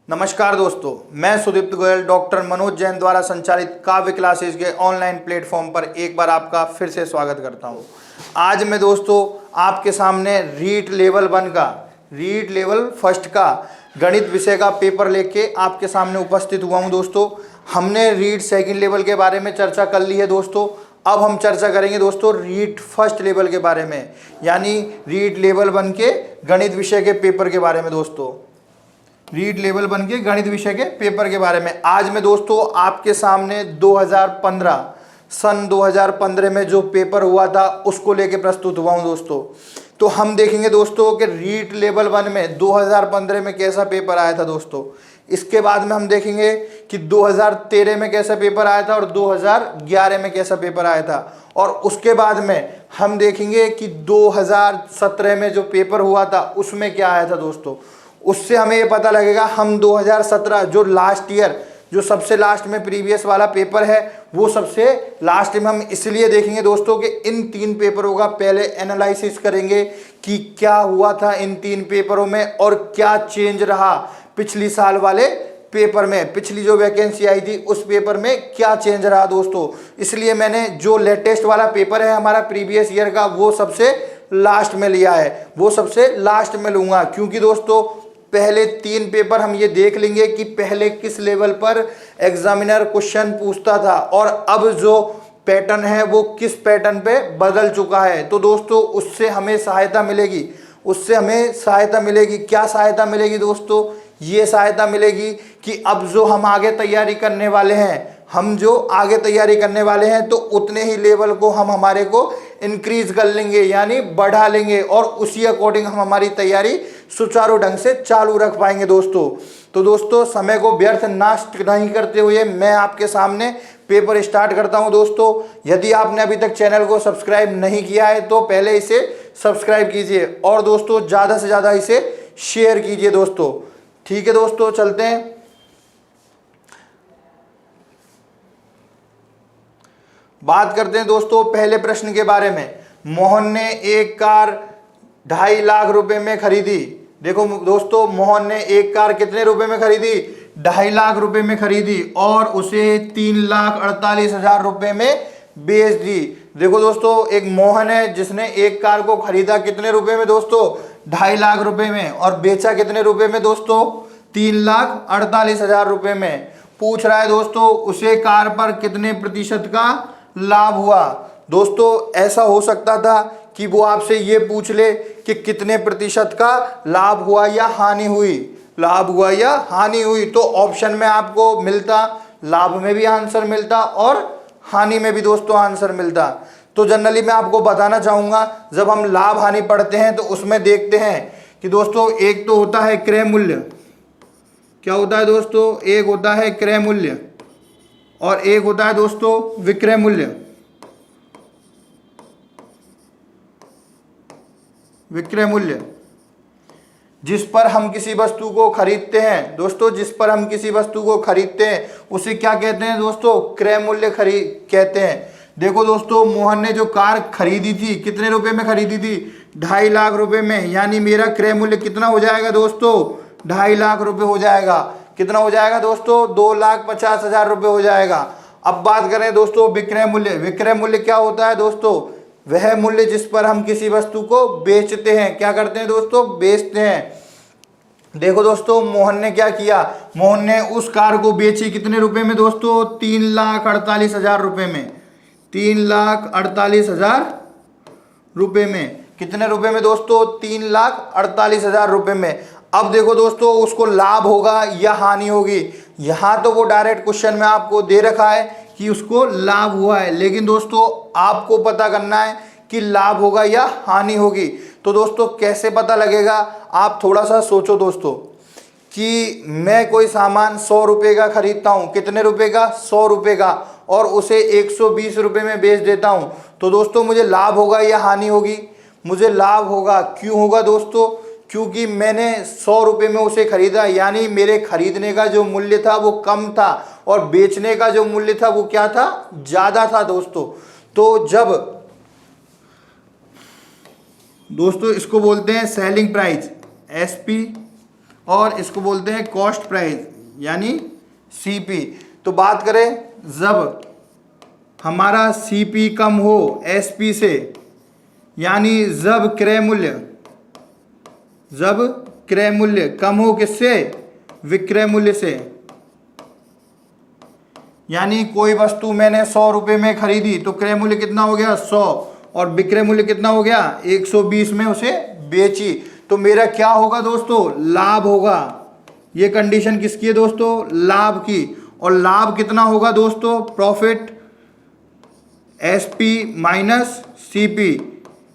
नमस्कार दोस्तों, मैं सुदीप्त गोयल डॉक्टर मनोज जैन द्वारा संचालित काव्य क्लासेस के ऑनलाइन प्लेटफॉर्म पर एक बार आपका फिर से स्वागत करता हूं। आज मैं दोस्तों आपके सामने रीट लेवल फर्स्ट का गणित विषय का पेपर लेके आपके सामने उपस्थित हुआ हूं। दोस्तों हमने रीट सेकंड लेवल के बारे में चर्चा कर ली है। दोस्तों अब हम चर्चा करेंगे दोस्तों रीट फर्स्ट लेवल के बारे में, यानी रीट लेवल 1 के गणित विषय के पेपर के बारे में। दोस्तों रीट लेवल 1 के गणित विषय के पेपर के बारे में आज मैं दोस्तों आपके सामने सन 2015 में जो पेपर हुआ था उसको लेके प्रस्तुत हुआ हूं। दोस्तों तो हम देखेंगे दोस्तों कि रीट लेवल 1 में 2015 में कैसा पेपर आया था। दोस्तों इसके बाद में हम देखेंगे कि 2013 में कैसा पेपर आया था और 2011 में कैसा पेपर आया था, और उसके बाद में हम देखेंगे कि 2017 में जो पेपर हुआ था उसमें क्या आया था। दोस्तों उससे हमें ये पता लगेगा हम 2017 जो लास्ट ईयर जो सबसे लास्ट में प्रीवियस वाला पेपर है वो सबसे लास्ट में हम इसलिए देखेंगे दोस्तों कि इन 3 पेपरों का पहले एनालिसिस करेंगे कि क्या हुआ था इन 3 पेपरों में और क्या चेंज रहा पिछली साल वाले पेपर में, पिछली जो वैकेंसी आई थी उस पेपर में क्या चेंज रहा। दोस्तों इसलिए मैंने जो लेटेस्ट वाला पेपर है हमारा प्रीवियस ईयर का वो सबसे लास्ट में लिया है, वो सबसे लास्ट में लूँगा, क्योंकि दोस्तों पहले 3 पेपर हम ये देख लेंगे कि पहले किस लेवल पर एग्जामिनर क्वेश्चन पूछता था और अब जो पैटर्न है वो किस पैटर्न पे बदल चुका है। तो दोस्तों उससे हमें सहायता मिलेगी, क्या सहायता मिलेगी दोस्तों? ये सहायता मिलेगी कि अब जो हम आगे तैयारी करने वाले हैं तो उतने ही लेवल को हम हमारे को इंक्रीज कर लेंगे, यानी बढ़ा लेंगे, और उसी अकॉर्डिंग हम हमारी तैयारी सुचारू ढंग से चालू रख पाएंगे। दोस्तों तो दोस्तों समय को व्यर्थ नष्ट नहीं करते हुए मैं आपके सामने पेपर स्टार्ट करता हूं। दोस्तों यदि आपने अभी तक चैनल को सब्सक्राइब नहीं किया है तो पहले इसे सब्सक्राइब कीजिए और दोस्तों ज़्यादा से ज़्यादा इसे शेयर कीजिए। दोस्तों ठीक है दोस्तों चलते हैं। बात करते हैं दोस्तों पहले प्रश्न के बारे में। मोहन ने एक कार 2.5 लाख रुपए में खरीदी। देखो दोस्तों मोहन ने एक कार कितने रुपए में खरीदी? 2.5 लाख रुपए में खरीदी और उसे 3,48,000 रुपए में बेच दी। देखो दोस्तों एक मोहन है जिसने एक कार को खरीदा कितने रुपए में दोस्तों? 2.5 लाख रुपए में, और बेचा कितने रुपए में दोस्तों? 3,48,000 रुपए में। पूछ रहा है दोस्तों उसे कार पर कितने प्रतिशत का लाभ हुआ। दोस्तों ऐसा हो सकता था कि वो आपसे ये पूछ ले कि कितने प्रतिशत का लाभ हुआ या हानि हुई, तो ऑप्शन में आपको मिलता, लाभ में भी आंसर मिलता और हानि में भी दोस्तों आंसर मिलता। तो जनरली मैं आपको बताना चाहूँगा जब हम लाभ हानि पढ़ते हैं तो उसमें देखते हैं कि दोस्तों एक तो होता है क्रय मूल्य, क्या होता है दोस्तों? एक होता है क्रय मूल्य और एक होता है दोस्तों विक्रय मूल्य। जिस पर हम किसी वस्तु को खरीदते हैं दोस्तों, उसे क्या कहते हैं दोस्तों? क्रय मूल्य कहते हैं। देखो दोस्तों मोहन ने जो कार खरीदी थी कितने रुपए में खरीदी थी? 2.5 लाख रुपए में, यानी मेरा क्रय मूल्य कितना हो जाएगा दोस्तों? 2.5 लाख रुपए हो जाएगा। कितना हो जाएगा दोस्तों? 2,50,000 रुपए हो जाएगा। अब बात करें दोस्तों विक्रय मूल्य क्या होता है दोस्तों? वह मूल्य जिस पर हम किसी वस्तु को बेचते हैं। क्या करते हैं दोस्तों? बेचते हैं। देखो दोस्तों मोहन ने क्या किया? मोहन ने उस कार को बेची कितने रुपए में दोस्तों? 3,48,000 रुपए में। 3,48,000 रुपए में। कितने रुपए में दोस्तों? 3,48,000 रुपए में। अब देखो दोस्तों उसको लाभ होगा या हानि होगी। यहाँ तो वो डायरेक्ट क्वेश्चन में आपको दे रखा है कि उसको लाभ हुआ है, लेकिन दोस्तों आपको पता करना है कि लाभ होगा या हानि होगी। तो दोस्तों कैसे पता लगेगा? आप थोड़ा सा सोचो दोस्तों कि मैं कोई सामान 100 रुपये का खरीदता हूँ, कितने रुपए का? 100 रुपये का, और उसे 120 रुपये में बेच देता हूँ, तो दोस्तों मुझे लाभ होगा या हानि होगी? मुझे लाभ होगा। क्यों होगा दोस्तों? क्योंकि मैंने 100 रुपये में उसे खरीदा, यानी मेरे खरीदने का जो मूल्य था वो कम था और बेचने का जो मूल्य था वो क्या था? ज़्यादा था दोस्तों। तो जब दोस्तों इसको बोलते हैं सेलिंग प्राइस, SP और इसको बोलते हैं कॉस्ट प्राइस यानी सीपी। तो बात करें जब हमारा सीपी कम हो एसपी से, यानी जब क्रय मूल्य कम हो किससे, विक्रय मूल्य से, यानी कोई वस्तु मैंने 100 रुपये में खरीदी तो क्रय मूल्य कितना हो गया 100 और विक्रय मूल्य कितना हो गया 120 में उसे बेची, तो मेरा क्या होगा दोस्तों, लाभ होगा। ये कंडीशन किसकी है दोस्तों, लाभ की। और लाभ कितना होगा दोस्तों, प्रॉफिट एसपी माइनस सीपी,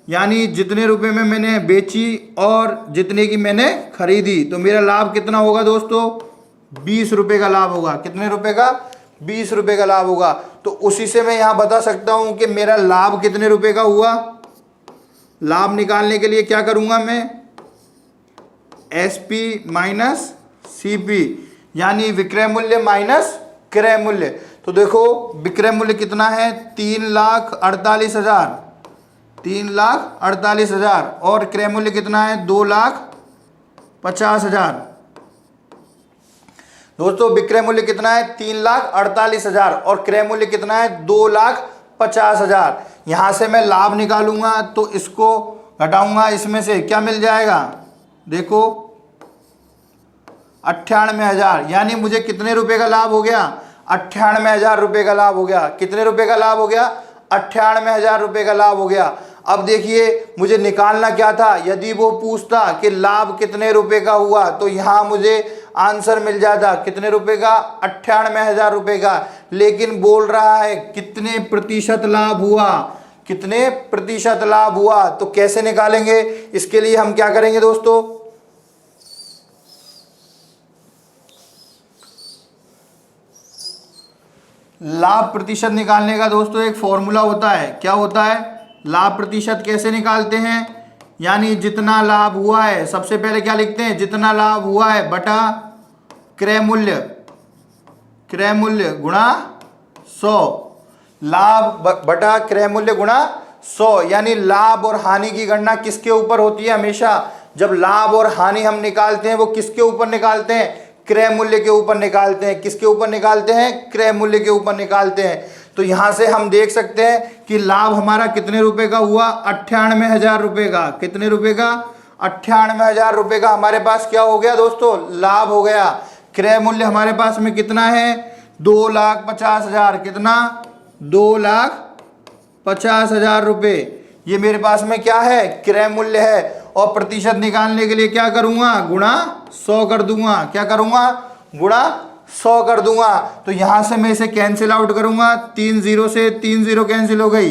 यानी जितने रुपए में मैंने बेची और जितने की मैंने खरीदी, तो मेरा लाभ कितना होगा दोस्तों, 20 रुपये का लाभ होगा। कितने रुपए का, 20 रुपये का लाभ होगा। तो उसी से मैं यहाँ बता सकता हूँ कि मेरा लाभ कितने रुपए का हुआ। लाभ निकालने के लिए क्या करूँगा मैं, एसपी माइनस सीपी, यानी विक्रय मूल्य माइनस क्रय मूल्य। तो देखो विक्रय मूल्य कितना है 3,48,000, 3,48,000 और क्रय मूल्य कितना है 2,50,000। दोस्तों विक्रय मूल्य कितना है 3,48,000 और क्रय मूल्य कितना है 2,50,000। यहां से मैं लाभ निकालूंगा तो इसको घटाऊंगा, इसमें से क्या मिल जाएगा, देखो 98,000, यानी मुझे कितने रुपए का लाभ हो गया, 98,000 रुपये का लाभ हो गया। कितने रुपए का लाभ हो गया, 98,000 रुपये का लाभ हो गया। अब देखिए मुझे निकालना क्या था, यदि वो पूछता कि लाभ कितने रुपए का हुआ तो यहाँ मुझे आंसर मिल जाता कितने रुपए का, 98,000 रुपये का। लेकिन बोल रहा है कितने प्रतिशत लाभ हुआ, कितने प्रतिशत लाभ हुआ, तो कैसे निकालेंगे, इसके लिए हम क्या करेंगे दोस्तों, लाभ प्रतिशत निकालने का दोस्तों एक फॉर्मूला होता है। क्या होता है, लाभ प्रतिशत कैसे निकालते हैं, यानी जितना लाभ हुआ है, सबसे पहले क्या लिखते हैं, जितना लाभ हुआ है बटा क्रय मूल्य, क्रय मूल्य गुणा 100, लाभ बटा क्रय मूल्य गुणा 100, यानी लाभ और हानि की गणना किसके ऊपर होती है, हमेशा जब लाभ और हानि हम निकालते हैं वो किसके ऊपर निकालते हैं, क्रय मूल्य के ऊपर निकालते हैं। किसके ऊपर निकालते हैं, क्रय मूल्य के ऊपर निकालते हैं। तो यहां से हम देख सकते हैं कि लाभ हमारा कितने रुपए का हुआ, 98,000 रुपये का। कितने रुपए का, 98,000 रुपये का हमारे पास क्या हो गया दोस्तों, लाभ हो गया। क्रय मूल्य हमारे पास में कितना है, 2,50,000, कितना, 2,50,000 रुपये, ये मेरे पास में क्या है, क्रय मूल्य है। और प्रतिशत निकालने के लिए क्या करूंगा, गुणा 100 कर दूंगा। क्या करूंगा, गुणा 100 कर दूंगा। तो यहां से मैं इसे कैंसिल आउट करूंगा, 3 0 से 3 0 कैंसिल हो गई,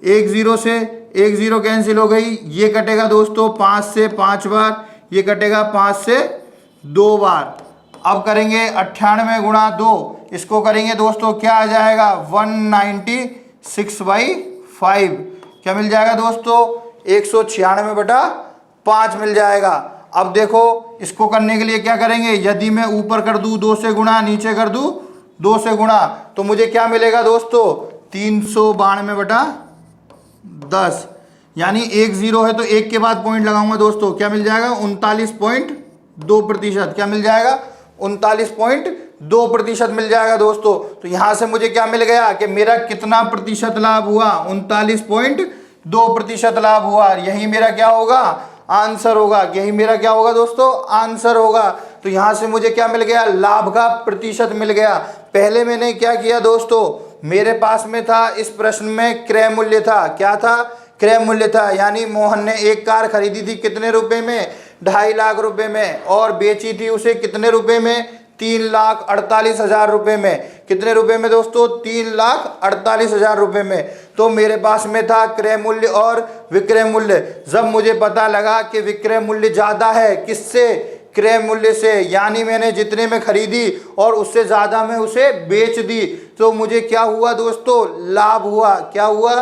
1 0 से 1 0 कैंसिल हो गई। ये कटेगा दोस्तों 5 से 5 बार, ये कटेगा 5 से 2 बार। अब करेंगे 98 गुणा 2, इसको करेंगे दोस्तों क्या आ जाएगा, 196/5। क्या मिल जाएगा दोस्तों, 196/5 मिल जाएगा। अब देखो इसको करने के लिए क्या करेंगे, यदि मैं ऊपर कर दूं 2 से गुणा, नीचे कर दूं 2 से गुणा, तो मुझे क्या मिलेगा दोस्तों, 392/10, यानी 1 0 है तो 1 के बाद पॉइंट लगाऊंगा दोस्तों, क्या मिल जाएगा 39.2%। क्या मिल जाएगा, 39.2% मिल जाएगा दोस्तों। तो यहां से मुझे क्या मिल गया कि मेरा कितना प्रतिशत लाभ हुआ, 39.2% लाभ हुआ। यही मेरा क्या होगा, आंसर होगा। यही मेरा क्या होगा दोस्तों, आंसर होगा। तो यहां से मुझे क्या मिल गया, लाभ का प्रतिशत मिल गया। पहले मैंने क्या किया दोस्तों, मेरे पास में था इस प्रश्न में क्रय मूल्य था। क्या था, क्रय मूल्य था, यानी मोहन ने एक कार खरीदी थी कितने रुपए में, 2.5 लाख रुपए में, और बेची थी उसे कितने रुपए में, 3,48,000 रुपये में। कितने रुपए में दोस्तों, 3,48,000 रुपये में। तो मेरे पास में था क्रय मूल्य और विक्रय मूल्य। जब मुझे पता लगा कि विक्रय मूल्य ज़्यादा है किससे, क्रय मूल्य से, यानी मैंने जितने में खरीदी और उससे ज़्यादा में उसे बेच दी, तो मुझे क्या हुआ दोस्तों, लाभ हुआ। क्या हुआ,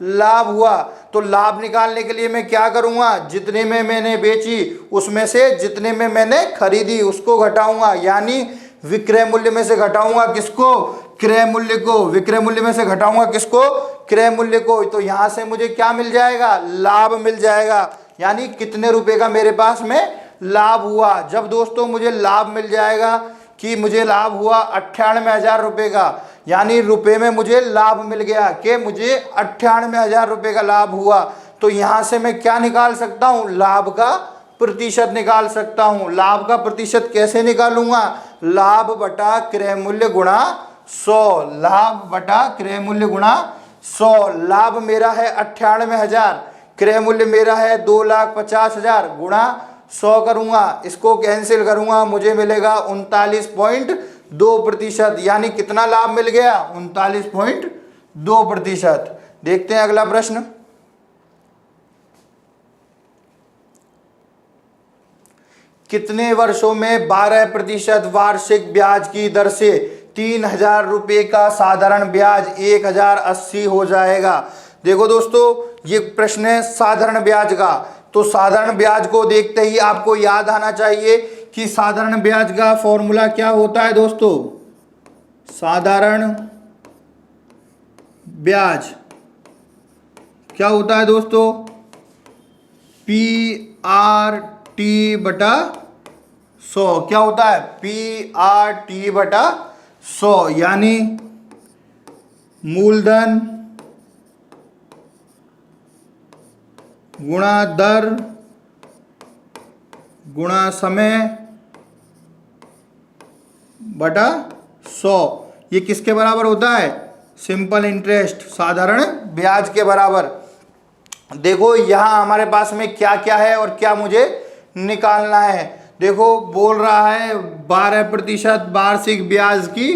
लाभ हुआ। तो लाभ निकालने के लिए मैं क्या करूंगा, जितने में मैंने बेची उसमें से जितने में मैंने खरीदी उसको घटाऊंगा, यानी विक्रय मूल्य में से घटाऊंगा किसको, क्रय मूल्य को। विक्रय मूल्य में से घटाऊंगा किसको, क्रय मूल्य को। तो यहां से मुझे क्या मिल जाएगा, लाभ मिल जाएगा, यानी कितने रुपए का मेरे पास में लाभ हुआ। जब दोस्तों मुझे लाभ मिल जाएगा कि मुझे लाभ हुआ 98,000 रुपये का, यानी रुपए में मुझे लाभ मिल गया कि मुझे 98,000 रुपये का लाभ हुआ, तो यहाँ से मैं क्या निकाल सकता हूँ? लाभ का प्रतिशत निकाल सकता हूँ। लाभ का प्रतिशत कैसे निकालूंगा? लाभ बटा क्रय मूल्य गुणा 100। लाभ बटा क्रय मूल्य गुणा 100। लाभ मेरा है 98,000, क्रय मूल्य मेरा है 2,50,000 गुणा 100 करूंगा, इसको कैंसिल करूंगा, मुझे मिलेगा 39.2%। यानी कितना लाभ मिल गया? 39.2%। देखते हैं अगला प्रश्न। कितने वर्षों में 12% वार्षिक ब्याज की दर से 3,000 रुपये का साधारण ब्याज 1,080 हो जाएगा? देखो दोस्तों, ये प्रश्न है साधारण ब्याज का। तो साधारण ब्याज को देखते ही आपको याद आना चाहिए कि साधारण ब्याज का फॉर्मूला क्या होता है दोस्तों? साधारण ब्याज क्या होता है दोस्तों? PRT बटा 100। क्या होता है? PRT बटा 100, यानी मूलधन गुणा दर गुणा समय बटा 100। ये किसके बराबर होता है? सिंपल इंटरेस्ट, साधारण ब्याज के बराबर। देखो यहाँ हमारे पास में क्या क्या है और क्या मुझे निकालना है। देखो बोल रहा है 12% वार्षिक ब्याज की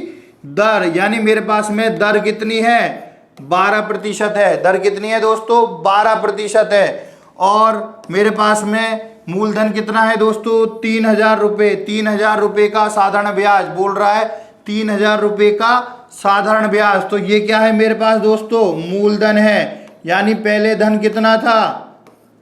दर, यानी मेरे पास में दर कितनी है? 12% है। दर कितनी है दोस्तों? 12% है। और मेरे पास में मूलधन कितना है दोस्तों? 3,000 रुपये। 3,000 रुपये का साधारण ब्याज बोल रहा है, 3,000 रुपये का साधारण ब्याज। तो ये क्या है मेरे पास दोस्तों? मूलधन है। यानी पहले धन कितना था?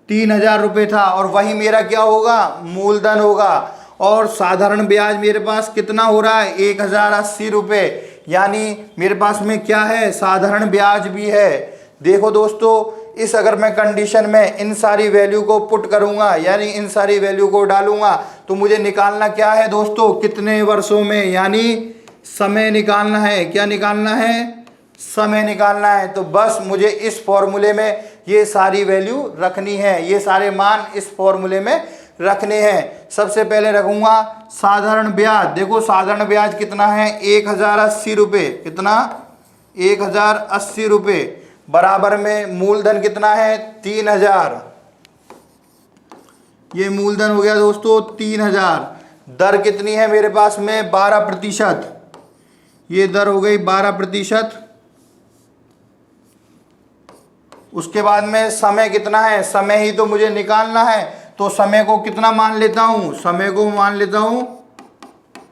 3,000 रुपये था, और वही मेरा क्या होगा? मूलधन होगा। और साधारण ब्याज मेरे पास कितना हो रहा है? 1,080 रुपये। यानी मेरे पास में क्या है? साधारण ब्याज भी है। देखो दोस्तों, इस अगर मैं कंडीशन में इन सारी वैल्यू को पुट करूंगा, यानी इन सारी वैल्यू को डालूंगा, तो मुझे निकालना क्या है दोस्तों? कितने वर्षों में, यानी समय निकालना है। क्या निकालना है? समय निकालना है। तो बस मुझे इस फॉर्मूले में ये सारी वैल्यू रखनी है, ये सारे मान इस फॉर्मूले में रखने हैं। सबसे पहले रखूंगा साधारण ब्याज। देखो साधारण ब्याज कितना है? 1,080 रुपये। कितना? 1,080 रुपये। बराबर में मूलधन कितना है? 3,000। ये मूलधन हो गया दोस्तों 3,000। दर कितनी है मेरे पास में? 12%। ये दर हो गई 12%। उसके बाद में समय कितना है? समय ही तो मुझे निकालना है, तो समय को कितना मान लेता हूँ? समय को मान लेता हूँ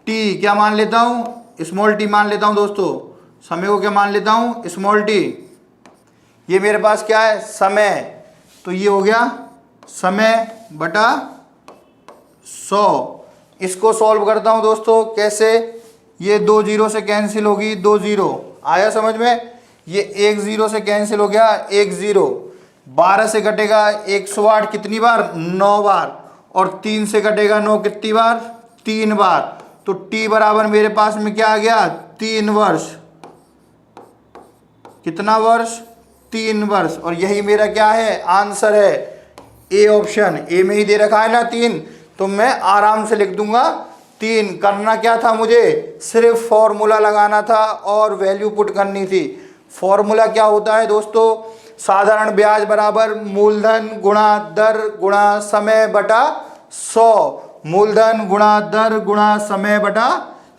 टी। क्या मान लेता हूँ? स्मॉल टी मान लेता हूँ दोस्तों। समय को क्या मान लेता हूँ? Small T. ये मेरे पास क्या है? समय। तो ये हो गया समय बटा 100। इसको सॉल्व करता हूँ दोस्तों। कैसे? ये 2 0 से कैंसिल होगी, 2 0 आया समझ में? ये 1 0 से कैंसिल हो गया, 1 0। 12 से कटेगा 108 कितनी बार? 9 बार। और 3 से कटेगा 9 कितनी बार? 3 बार। तो टी बराबर मेरे पास में क्या आ गया? 3 वर्ष। कितना वर्ष? 3 वर्ष। और यही मेरा क्या है? आंसर है। A option. ए में ही दे रखा है ना 3, तो मैं आराम से लिख दूंगा 3। करना क्या था मुझे? सिर्फ फॉर्मूला लगाना था और वैल्यू पुट करनी थी। फॉर्मूला क्या होता है दोस्तों? साधारण ब्याज बराबर मूलधन गुणा दर गुणा समय बटा 100। मूलधन गुणा दर गुणा समय बटा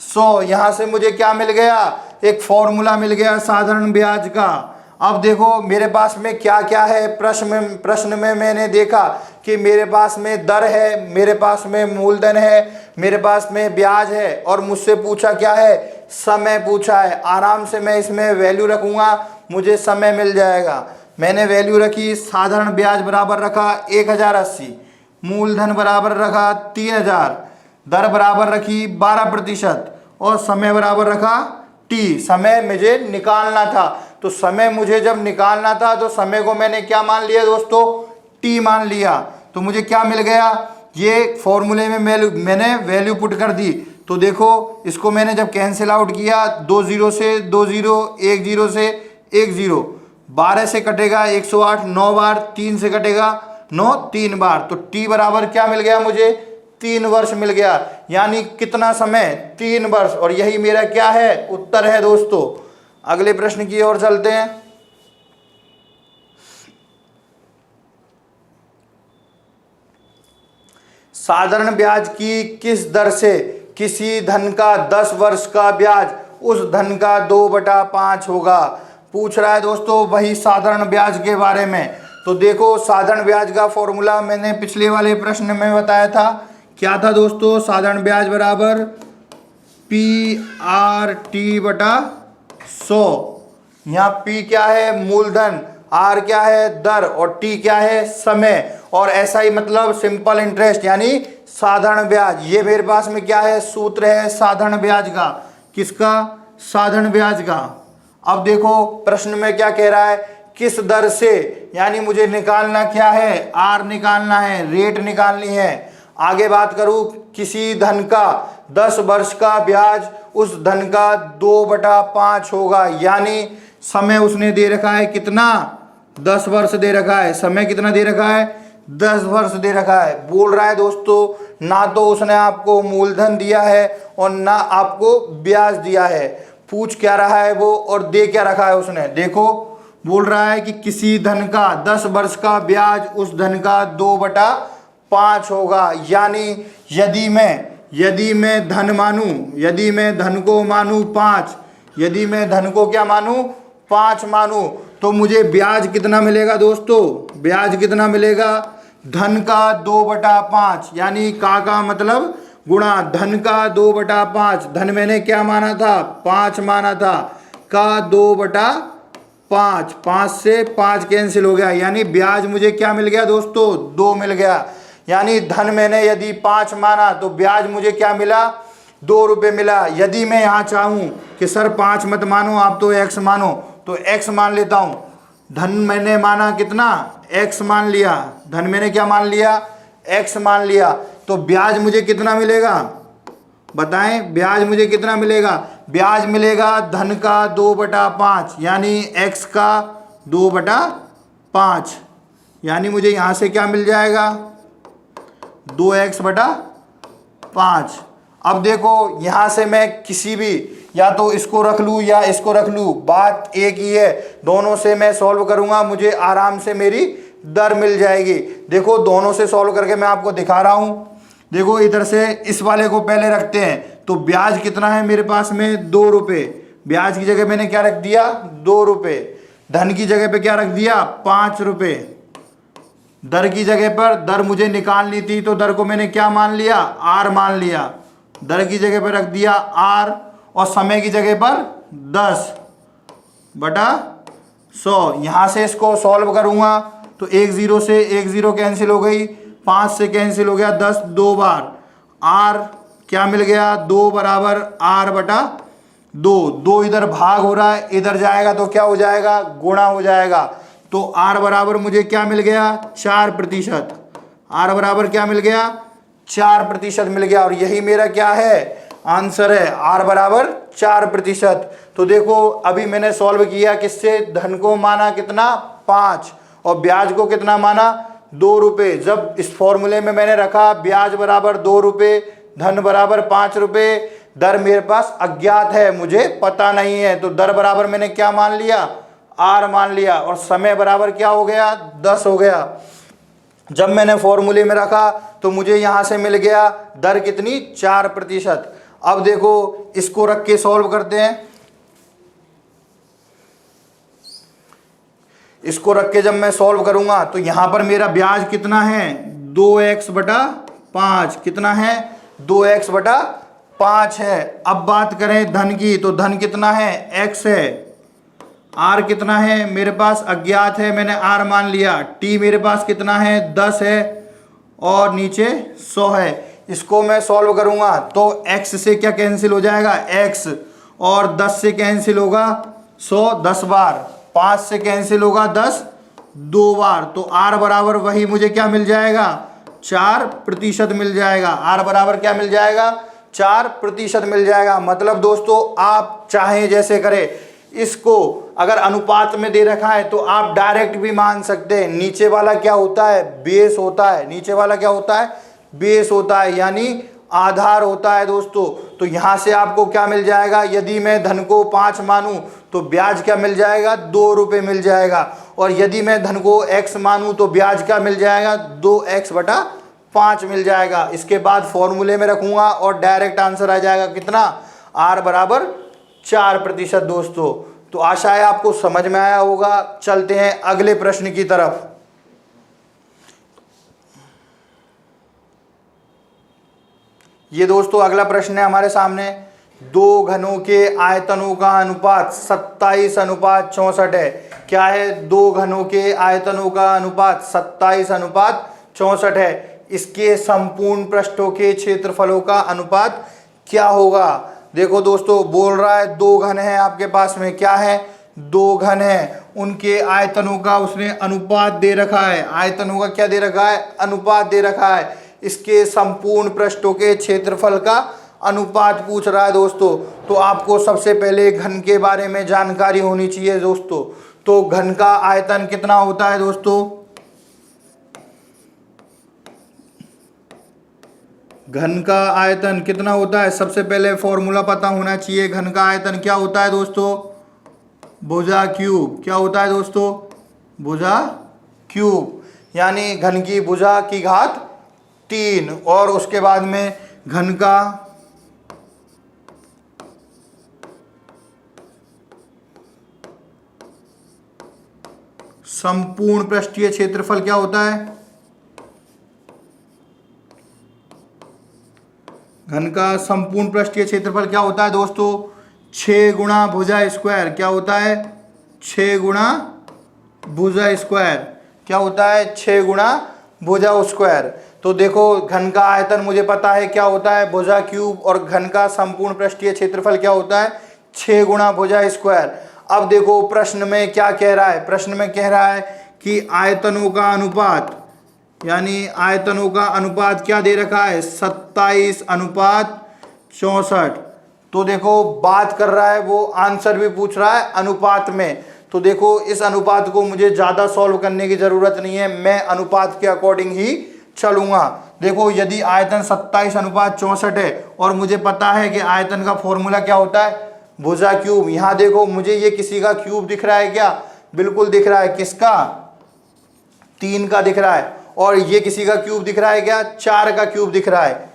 100। यहाँ से मुझे क्या मिल गया? एक फॉर्मूला मिल गया साधारण ब्याज का। अब देखो मेरे पास में क्या क्या है। प्रश्न में मैंने देखा कि मेरे पास में दर है, मेरे पास में मूलधन है, मेरे पास में ब्याज है, और मुझसे पूछा क्या है? समय पूछा है। आराम से मैं इसमें वैल्यू रखूंगा, मुझे समय मिल जाएगा। मैंने वैल्यू रखी, साधारण ब्याज बराबर रखा 1,080, मूलधन बराबर रखा 3,000, दर बराबर रखी 12% और समय बराबर रखा टी। समय मुझे निकालना था, तो समय मुझे जब निकालना था तो समय को मैंने क्या मान लिया दोस्तों? टी मान लिया। तो मुझे क्या मिल गया? ये फॉर्मूले में मैंने वैल्यू पुट कर दी। तो देखो इसको मैंने जब कैंसिल आउट किया, 2 0 से 2 0, 1 0 से 1 0, 12 से कटेगा 108 9 बार, 3 से कटेगा 9 3 बार। तो टी बराबर क्या मिल गया मुझे? 3 वर्ष मिल गया। यानी कितना समय? 3 वर्ष। और यही मेरा क्या है? उत्तर है दोस्तों। अगले प्रश्न की ओर चलते हैं। साधारण ब्याज की किस दर से किसी धन का 10 वर्ष का ब्याज उस धन का 2/5 होगा? पूछ रहा है दोस्तों वही साधारण ब्याज के बारे में। तो देखो साधारण ब्याज का फॉर्मूला मैंने पिछले वाले प्रश्न में बताया था। क्या था दोस्तों? साधारण ब्याज बराबर PRT/100। यहाँ P क्या है? मूलधन, R क्या है? दर, और T क्या है? समय। और ऐसा ही मतलब सिंपल इंटरेस्ट यानी साधारण ब्याज। ये मेरे पास में क्या है? सूत्र है साधारण ब्याज का। किसका? साधारण ब्याज का। अब देखो प्रश्न में क्या कह रहा है? किस दर से, यानी मुझे निकालना क्या है? R निकालना है, रेट निकालनी है। आगे बात करूं, किसी धन का 10 वर्ष का ब्याज उस धन का 2/5 होगा। यानी समय उसने दे रखा है कितना? 10 वर्ष दे रखा है। समय कितना दे रखा है? 10 वर्ष दे रखा है। बोल रहा है दोस्तों ना तो उसने आपको मूलधन दिया है और ना आपको ब्याज दिया है। पूछ क्या रहा है वो और दे क्या रखा है उसने? देखो बोल रहा है कि किसी धन का 10 वर्ष का ब्याज उस धन का 2/5 होगा। यानी यदि मैं धन मानूं, यदि मैं धन को मानूं 5, यदि मैं धन को क्या मानूं? 5 मानूं, तो मुझे ब्याज कितना मिलेगा दोस्तों? ब्याज कितना मिलेगा? धन का 2/5, यानी का मतलब गुणा धन का 2/5। धन मैंने क्या माना था? 5 माना था, का 2/5। 5 से 5 कैंसिल हो गया, यानी ब्याज मुझे क्या मिल गया दोस्तों? 2 मिल गया। यानी धन मैंने यदि 5 माना तो ब्याज मुझे क्या मिला? 2 रुपये मिला। यदि मैं यहाँ चाहूँ कि सर 5 मत मानो, आप तो x मानो, तो x मान लेता हूँ। धन मैंने माना कितना? x मान लिया। धन मैंने क्या मान लिया? x मान लिया। तो ब्याज मुझे कितना मिलेगा? बताएं ब्याज मुझे कितना मिलेगा? ब्याज मिलेगा धन का 2/5, यानी x का 2/5। यानी मुझे यहाँ से क्या मिल जाएगा? 2x/5। अब देखो यहाँ से मैं किसी भी, या तो इसको रख लूँ या इसको रख लूँ, बात एक ही है। दोनों से मैं सॉल्व करूँगा, मुझे आराम से मेरी दर मिल जाएगी। देखो दोनों से सॉल्व करके मैं आपको दिखा रहा हूँ। देखो इधर से इस वाले को पहले रखते हैं। तो ब्याज कितना है मेरे पास में? 2 रुपये। ब्याज की जगह मैंने क्या रख दिया? 2 रुपये। धन की जगह पे क्या रख दिया? 5 रुपये। दर की जगह पर, दर मुझे निकालनी थी तो दर को मैंने क्या मान लिया? R मान लिया। दर की जगह पर रख दिया R, और समय की जगह पर 10/100। यहाँ से इसको सॉल्व करूँगा तो 1 0 से 1 0 कैंसिल हो गई, 5 से कैंसिल हो गया, 10 2 बार। R क्या मिल गया? 2 बराबर R/2। 2 इधर भाग हो रहा है, इधर जाएगा तो क्या हो जाएगा? गुणा हो जाएगा। तो R बराबर मुझे क्या मिल गया? 4%। R बराबर क्या मिल गया? 4% मिल गया। और यही मेरा क्या है? आंसर है। R बराबर 4%। तो देखो अभी मैंने सॉल्व किया किससे? धन को माना कितना? 5, और ब्याज को कितना माना? 2 रुपये। जब इस फॉर्मूले में मैंने रखा ब्याज बराबर 2 रुपये, धन बराबर 5 रुपये, दर मेरे पास अज्ञात है, मुझे पता नहीं है, तो दर बराबर मैंने क्या मान लिया? R मान लिया। और समय बराबर क्या हो गया? 10 हो गया। जब मैंने फॉर्मूले में रखा तो मुझे यहाँ से मिल गया दर कितनी? 4%। अब देखो इसको रख के सॉल्व करते हैं। इसको रख के जब मैं सॉल्व करूंगा तो यहाँ पर मेरा ब्याज कितना है? 2x/5। कितना है? 2x/5 है। अब बात करें धन की, तो धन कितना है? x है। R कितना है? मेरे पास अज्ञात है, मैंने R मान लिया। T मेरे पास कितना है? 10 है, और नीचे 100 है। इसको मैं सॉल्व करूंगा तो x से क्या कैंसिल हो जाएगा? x, और 10 से कैंसिल होगा 100 10 बार, 5 से कैंसिल होगा 10 2 बार। तो R बराबर वही मुझे क्या मिल जाएगा? 4% मिल जाएगा। आर बराबर क्या मिल जाएगा? 4% मिल जाएगा। मतलब दोस्तों आप चाहें जैसे करें, इसको अगर अनुपात में दे रखा है तो आप डायरेक्ट भी मान सकते हैं। नीचे वाला क्या होता है? बेस होता है। नीचे वाला क्या होता है? बेस होता है, यानी आधार होता है दोस्तों। तो यहां से आपको क्या मिल जाएगा? यदि मैं धन को 5 मानूं तो ब्याज क्या मिल जाएगा? 2 रुपये मिल जाएगा। और यदि मैं धन को x मानूं तो ब्याज क्या मिल जाएगा? 2x/5 मिल जाएगा। इसके बाद फॉर्मूले में रखूंगा और डायरेक्ट आंसर आ जाएगा कितना? r बराबर 4% दोस्तों। तो आशा है आपको समझ में आया होगा। चलते हैं अगले प्रश्न की तरफ। ये दोस्तों अगला प्रश्न है हमारे सामने। दो घनों के आयतनों का अनुपात 27:64 है। क्या है? दो घनों के आयतनों का अनुपात 27:64 है। इसके संपूर्ण पृष्ठों के क्षेत्रफलों का अनुपात क्या होगा? देखो दोस्तों, बोल रहा है दो घन है आपके पास में। क्या है? दो घन है, उनके आयतनों का उसने अनुपात दे रखा है। आयतनों का क्या दे रखा है? अनुपात दे रखा है। इसके संपूर्ण पृष्ठों के क्षेत्रफल का अनुपात पूछ रहा है दोस्तों। तो आपको सबसे पहले घन के बारे में जानकारी होनी चाहिए दोस्तों। तो घन का आयतन कितना होता है दोस्तों? घन का आयतन कितना होता है? सबसे पहले फॉर्मूला पता होना चाहिए। घन का आयतन क्या होता है दोस्तों? भुजा क्यूब। क्या होता है दोस्तों? भुजा क्यूब, यानी घन की भुजा की घात 3। और उसके बाद में घन का संपूर्ण पृष्ठीय क्षेत्रफल क्या होता है? घन का संपूर्ण पृष्ठीय क्षेत्रफल क्या होता है दोस्तों? 6 गुणा भुजा स्क्वायर। क्या होता है? 6 गुणा भुजा स्क्वायर। क्या होता है? 6 गुणा भुजा स्क्वायर। तो देखो, घन का आयतन मुझे पता है क्या होता है? भुजा क्यूब। और घन का संपूर्ण पृष्ठीय क्षेत्रफल क्या होता है? 6 गुणा भुजा स्क्वायर। अब देखो प्रश्न में क्या कह रहा है? प्रश्न में कह रहा है कि आयतनों का अनुपात, यानी आयतनों का अनुपात क्या दे रखा है? 27:64। तो देखो बात कर रहा है वो, आंसर भी पूछ रहा है अनुपात में। तो देखो इस अनुपात को मुझे ज़्यादा सॉल्व करने की ज़रूरत नहीं है, मैं अनुपात के अकॉर्डिंग ही चलूँगा। देखो यदि आयतन 27:64 है और मुझे पता है कि आयतन का फॉर्मूला क्या होता है? भुजा क्यूब। यहाँ देखो मुझे ये किसी का क्यूब दिख रहा है क्या? बिल्कुल दिख रहा है। किसका? 3 का दिख रहा है। और ये किसी का क्यूब दिख रहा है क्या? 4 का क्यूब दिख रहा है।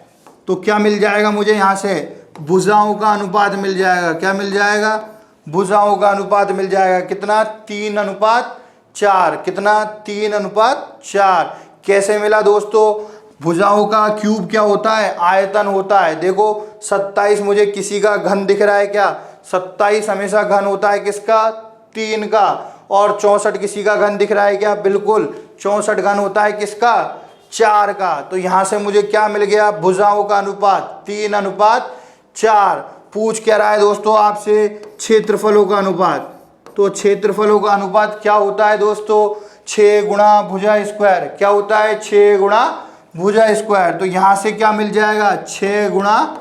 तो क्या मिल जाएगा मुझे यहाँ से? भुजाओं का अनुपात मिल जाएगा। क्या मिल जाएगा? भुजाओं का अनुपात मिल जाएगा। कितना? 3:4। कितना? 3:4। कैसे मिला दोस्तों? भुजाओं का क्यूब क्या होता है? आयतन होता है। देखो 27 मुझे किसी का घन दिख रहा है क्या? 27 हमेशा घन होता है किसका? 3 का। और 64 किसी का घन दिख रहा है क्या? बिल्कुल 64 घन होता है किसका? 4 का। तो यहाँ से मुझे क्या मिल गया? भुजाओं का अनुपात 3:4। पूछ क्या रहा है दोस्तों आपसे? क्षेत्रफलों का अनुपात। तो क्षेत्रफलों का अनुपात क्या होता है दोस्तों? 6 गुणा भुजा स्क्वायर। क्या होता है? 6 गुणा भुजा स्क्वायर। तो यहाँ से क्या मिल जाएगा? 6 गुणा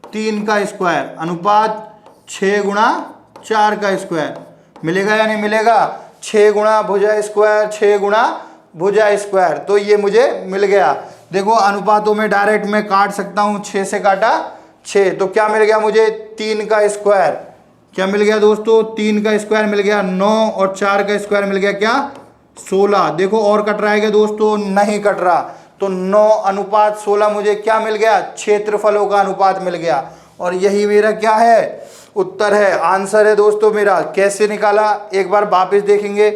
3 का स्क्वायर अनुपात 6 गुणा 4 का स्क्वायर। मिलेगा या नहीं मिलेगा? 6 गुणा भुजा स्क्वायर, 6 गुणा भुजा स्क्वायर। तो ये मुझे मिल गया। देखो अनुपातों में डायरेक्ट मैं काट सकता हूँ। 6 से काटा 6, तो क्या मिल गया मुझे? 3 का स्क्वायर। क्या मिल गया दोस्तों? 3 का स्क्वायर मिल गया। 9 और 4 का स्क्वायर मिल गया क्या? 16। देखो और कट रहा है क्या दोस्तों? नहीं कट रहा। तो 9:16 मुझे क्या मिल गया? क्षेत्रफलों का अनुपात मिल गया। और यही मेरा क्या है? उत्तर है, आंसर है दोस्तों मेरा। कैसे निकाला? एक बार वापस देखेंगे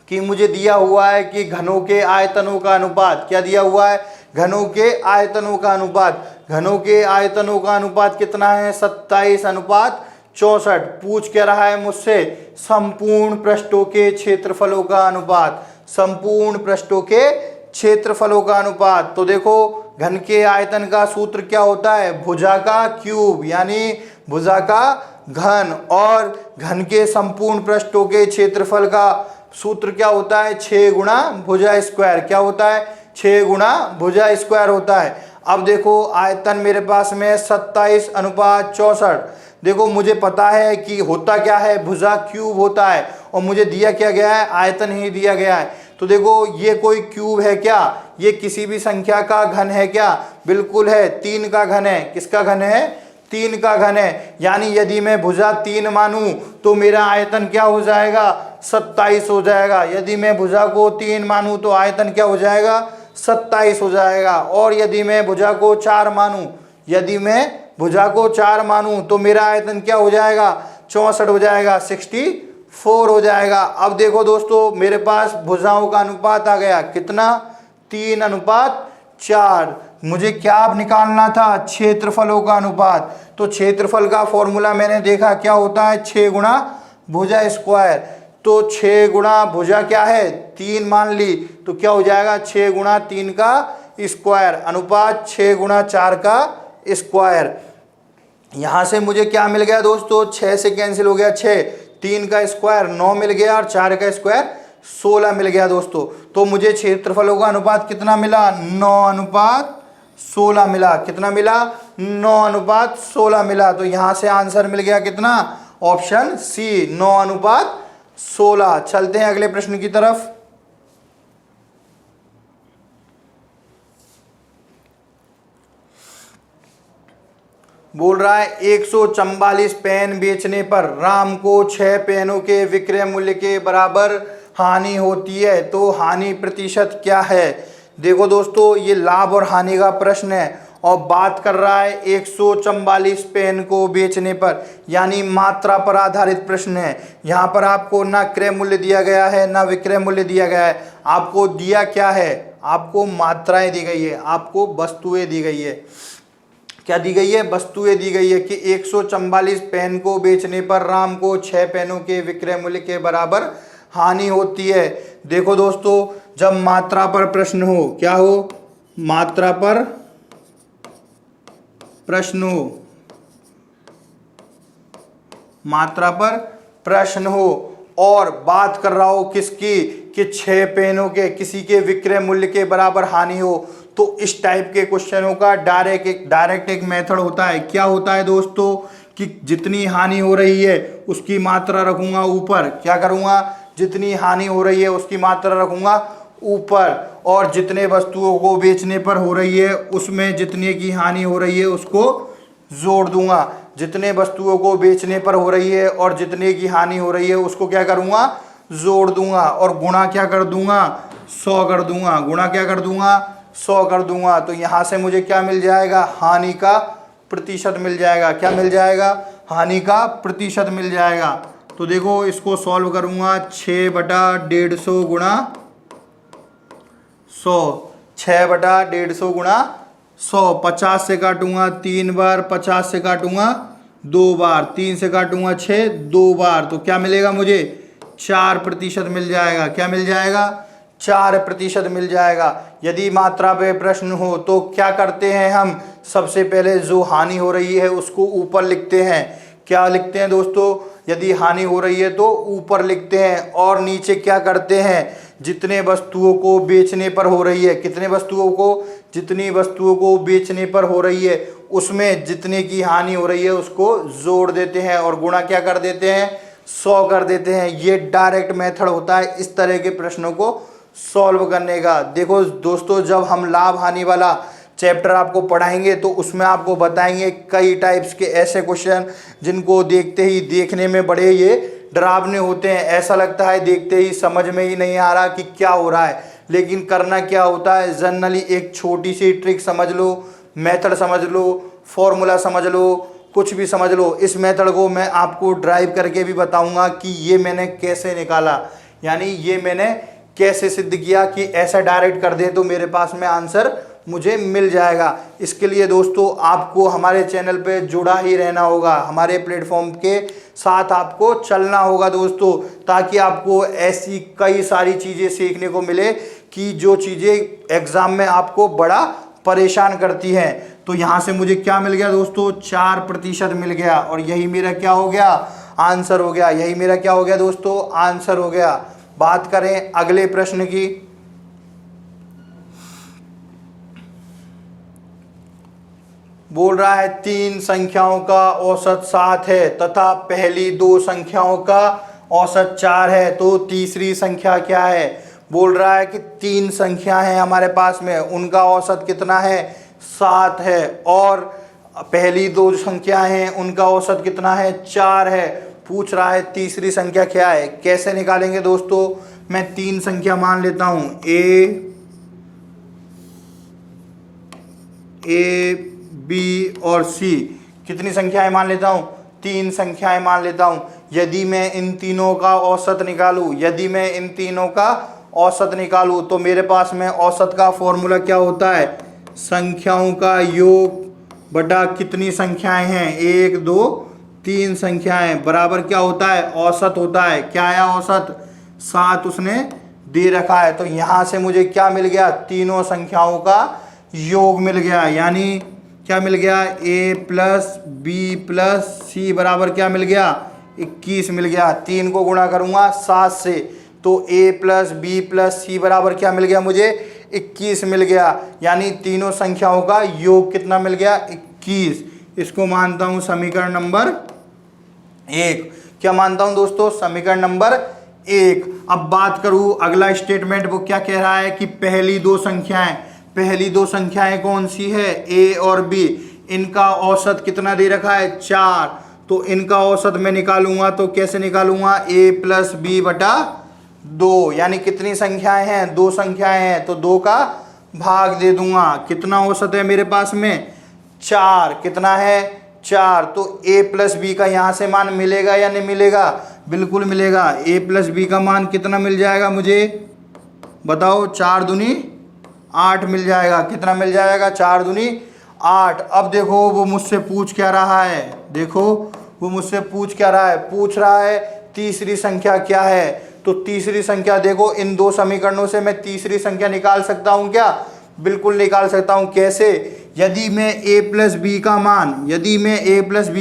कि मुझे दिया हुआ है कि घनों के आयतनों का अनुपात। क्या दिया हुआ है? घनों के आयतनों का अनुपात। घनों के आयतनों का अनुपात कितना है? 27:64। पूछ क्या रहा है मुझसे? संपूर्ण पृष्ठों के क्षेत्रफलों का अनुपात। संपूर्ण पृष्ठों के क्षेत्रफलों का अनुपात। तो देखो घन के आयतन का सूत्र क्या होता है? भुजा का क्यूब, यानी भुजा का घन। और घन के संपूर्ण पृष्ठों के क्षेत्रफल का सूत्र क्या होता है? 6 गुणा भुजा स्क्वायर। क्या होता है? 6 गुणा भुजा स्क्वायर होता है। अब देखो आयतन मेरे पास में 27:64। देखो मुझे पता है कि होता क्या है, भुजा क्यूब होता है और मुझे दिया क्या गया है, आयतन ही दिया गया है। तो देखो ये कोई क्यूब है क्या, ये किसी भी संख्या का घन है क्या, बिल्कुल है, 3 का घन है। किसका घन है, 3 का घन है। यानी यदि मैं भुजा 3 मानूं तो मेरा आयतन क्या हो जाएगा, 27 हो जाएगा। यदि मैं भुजा को 3 मानूं तो आयतन क्या हो जाएगा, 27 हो जाएगा। और यदि मैं भुजा को 4 मानूं, यदि मैं भुजा को 4 मानूं तो मेरा आयतन क्या हो जाएगा, 64 हो जाएगा, 64 हो जाएगा। अब देखो दोस्तों मेरे पास भुजाओं का अनुपात आ गया, कितना, 3:4। मुझे क्या अब निकालना था, क्षेत्रफलों का अनुपात। तो क्षेत्रफल का फॉर्मूला मैंने देखा क्या होता है, 6 गुणा भुजा स्क्वायर। तो 6 गुणा भुजा क्या है, 3 मान ली, तो क्या हो जाएगा, 6 गुणा 3 का स्क्वायर अनुपात 6 गुणा 4 का स्क्वायर। यहां से मुझे क्या मिल गया दोस्तों, 6 से कैंसिल हो गया 6, 3 का स्क्वायर 9 मिल गया और 4 का स्क्वायर 16 मिल गया दोस्तों। तो मुझे क्षेत्रफलों का अनुपात कितना मिला, 9:16 मिला। कितना मिला, 9:16 मिला। तो यहां से आंसर मिल गया कितना, ऑप्शन सी, 9:16। चलते हैं अगले प्रश्न की तरफ। बोल रहा है 144 पेन बेचने पर राम को 6 पेनों के विक्रय मूल्य के बराबर हानि होती है, तो हानि प्रतिशत क्या है। देखो दोस्तों ये लाभ और हानि का प्रश्न है और बात कर रहा है 144 पेन को बेचने पर, यानी मात्रा पर आधारित प्रश्न है। यहाँ पर आपको ना क्रय मूल्य दिया गया है ना विक्रय मूल्य दिया गया है। आपको दिया क्या है, आपको मात्राएं दी गई है, आपको वस्तुएं दी गई है। क्या दी गई है, वस्तुएं दी गई है कि 144 पेन को बेचने पर राम को 6 पेनों के विक्रय मूल्य के बराबर हानि होती है। देखो दोस्तों जब मात्रा पर प्रश्न हो, क्या हो, मात्रा पर प्रश्न हो, मात्रा पर प्रश्न हो और बात कर रहा हो किसकी, कि 6 पेनों के किसी के विक्रय मूल्य के बराबर हानि हो, तो इस टाइप के क्वेश्चनों का डायरेक्ट एक मेथड होता है। क्या होता है दोस्तों कि जितनी हानि हो रही है उसकी मात्रा रखूंगा ऊपर, क्या करूंगा, जितनी हानि हो रही है उसकी मात्रा रखूंगा ऊपर, और जितने वस्तुओं को बेचने पर हो रही है उसमें जितने की हानि हो रही है उसको जोड़ दूंगा। जितने वस्तुओं को बेचने पर हो रही है और जितने की हानि हो रही है उसको क्या करूंगा, जोड़ दूंगा और गुणा क्या कर दूंगा, 100 कर दूंगा। गुणा क्या कर दूंगा, 100 कर दूंगा। तो यहाँ से मुझे क्या मिल जाएगा, हानि का प्रतिशत मिल जाएगा। क्या मिल जाएगा, हानि का प्रतिशत मिल जाएगा। तो देखो इसको सॉल्व करूंगा, 6/150 गुणा 100, 6/150 गुणा 100। 50 से काटूंगा 3 बार, 50 से काटूंगा 2 बार, 3 से काटूंगा 6, 2 बार। तो क्या मिलेगा मुझे, 4% मिल जाएगा। क्या मिल जाएगा, 4% मिल जाएगा। यदि मात्रा पे प्रश्न हो तो क्या करते हैं हम, सबसे पहले जो हानि हो रही है उसको ऊपर लिखते हैं। क्या लिखते हैं दोस्तों, यदि हानि हो रही है तो ऊपर लिखते हैं और नीचे क्या करते हैं, जितने वस्तुओं को बेचने पर हो रही है, कितने वस्तुओं को, जितनी वस्तुओं को बेचने पर हो रही है उसमें जितने की हानि हो रही है उसको जोड़ देते हैं और गुणा क्या कर देते हैं, 100 कर देते हैं। ये डायरेक्ट मेथड होता है इस तरह के प्रश्नों को सॉल्व करने का। देखो दोस्तों जब हम लाभ हानि वाला चैप्टर आपको पढ़ाएंगे तो उसमें आपको बताएंगे कई टाइप्स के ऐसे क्वेश्चन जिनको देखते ही, देखने में बड़े ये डरावने होते हैं। ऐसा लगता है देखते ही समझ में ही नहीं आ रहा कि क्या हो रहा है, लेकिन करना क्या होता है, जनरली एक छोटी सी ट्रिक समझ लो, मेथड समझ लो, फॉर्मूला समझ लो, कुछ भी समझ लो। इस मेथड को मैं आपको ड्राइव करके भी बताऊंगा कि ये मैंने कैसे निकाला, यानी ये मैंने कैसे सिद्ध किया कि ऐसा डायरेक्ट कर दें तो मेरे पास में आंसर मुझे मिल जाएगा। इसके लिए दोस्तों आपको हमारे चैनल पे जुड़ा ही रहना होगा, हमारे प्लेटफॉर्म के साथ आपको चलना होगा दोस्तों, ताकि आपको ऐसी कई सारी चीज़ें सीखने को मिले कि जो चीज़ें एग्ज़ाम में आपको बड़ा परेशान करती हैं। तो यहाँ से मुझे क्या मिल गया दोस्तों, 4% मिल गया और यही मेरा क्या हो गया, आंसर हो गया। यही मेरा क्या हो गया दोस्तों, आंसर हो गया। बात करें अगले प्रश्न की। बोल रहा है 3 संख्याओं का औसत 7 है तथा पहली 2 संख्याओं का औसत 4 है, तो तीसरी संख्या क्या है? बोल रहा है कि 3 संख्या है हमारे पास में, उनका औसत कितना है? 7 है, और पहली 2 संख्या हैं उनका औसत कितना है? 4 है। पूछ रहा है तीसरी संख्या क्या है। कैसे निकालेंगे दोस्तों? मैं 3 संख्या मान लेता हूं, ए बी और सी। कितनी संख्याएं मान लेता हूं? 3 संख्याएं मान लेता हूं। यदि मैं इन तीनों का औसत निकालूं, तो मेरे पास में औसत का फॉर्मूला क्या होता है? संख्याओं का योग बटा कितनी संख्याएं हैं? 1 2 3 संख्याएं बराबर क्या होता है? औसत होता है। क्या आया औसत? 7 उसने दे रखा है। तो यहां से मुझे क्या मिल गया? तीनों संख्याओं का योग मिल गया। यानी क्या मिल गया? a प्लस बी प्लस सी बराबर क्या मिल गया? 21 मिल गया। 3 को गुणा करूंगा 7 से, तो a प्लस बी प्लस सी बराबर क्या मिल गया मुझे? 21 मिल गया। यानी तीनों संख्याओं का योग कितना मिल गया? 21। इसको मानता हूं समीकरण नंबर 1। क्या मानता हूं दोस्तों? समीकरण नंबर 1। अब बात करूं अगला स्टेटमेंट, वो क्या कह रहा है कि पहली 2 संख्याएं कौन सी है? a और b। इनका औसत कितना दे रखा है? 4। तो इनका औसत मैं निकालूंगा तो कैसे निकालूंगा? a प्लस बी बटा 2। यानी कितनी संख्याएं हैं? 2 संख्याएं हैं, तो 2 का भाग दे दूंगा। कितना औसत है मेरे पास में? 4। कितना है? 4। तो a प्लस बी का यहाँ से मान मिलेगा या नहीं मिलेगा? बिल्कुल मिलेगा। a प्लस बी का मान कितना मिल जाएगा मुझे? बताओ। 4 दूनी 8 मिल जाएगा। कितना मिल जाएगा? 4 दूनी 8। अब देखो वो मुझसे पूछ क्या रहा है? पूछ रहा है तीसरी संख्या क्या है। तो तीसरी संख्या देखो, इन 2 समीकरणों से मैं तीसरी संख्या निकाल सकता हूं क्या? बिल्कुल निकाल सकता हूं। कैसे? यदि मैं a प्लस बी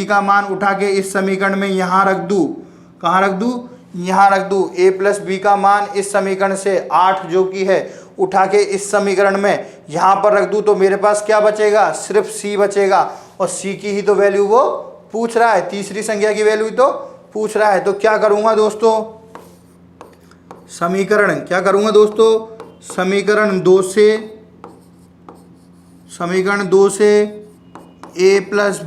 का मान उठा के इस समीकरण में यहाँ रख दूँ, कहाँ रख दूँ? यहाँ रख दूँ। a प्लस बी का मान इस समीकरण से 8 जो कि है उठा के इस समीकरण में यहाँ पर रख दूँ, तो मेरे पास क्या बचेगा? सिर्फ c बचेगा। और c की ही तो वैल्यू वो पूछ रहा है, तीसरी संख्या की वैल्यू तो पूछ रहा है। तो क्या करूँगा दोस्तों? समीकरण समीकरण 2 से a प्लस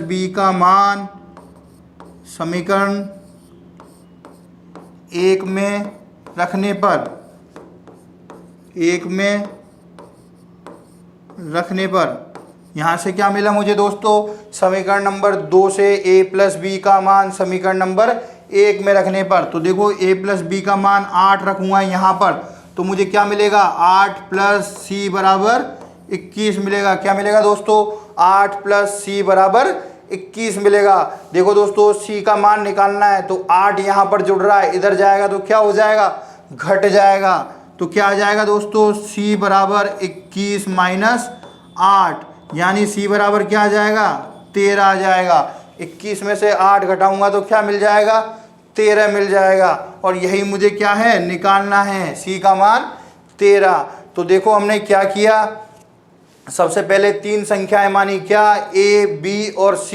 बी का मान समीकरण 1 में रखने पर यहाँ से क्या मिला मुझे दोस्तों? समीकरण नंबर 2 से a प्लस बी का मान समीकरण नंबर 1 में रखने पर, तो देखो a प्लस बी का मान 8 रखूँगा यहाँ पर, तो मुझे क्या मिलेगा? 8 प्लस सी बराबर 21 मिलेगा। क्या मिलेगा दोस्तों? 8 प्लस सी बराबर 21 मिलेगा। देखो दोस्तों, c का मान निकालना है, तो 8 यहाँ पर जुड़ रहा है, इधर जाएगा तो क्या हो जाएगा? घट जाएगा। तो क्या आ जाएगा दोस्तों? c बराबर 21 माइनस 8, यानी c बराबर क्या आ जाएगा? 13 आ जाएगा। 21 में से 8 घटाऊंगा तो क्या मिल जाएगा? 13 मिल जाएगा। और यही मुझे क्या है? निकालना है, c का मान 13। तो देखो हमने क्या किया, सबसे पहले 3 संख्याएं मानी, क्या? a, b और c।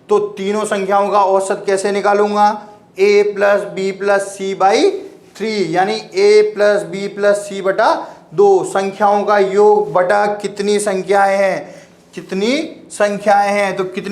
तो तीनों संख्याओं का औसत कैसे निकालूंगा? a plus B plus C by 3, यानी a plus B plus C बटा 2। संख्याओं का योग बटा कितनी संख्याएं हैं? तो कितनी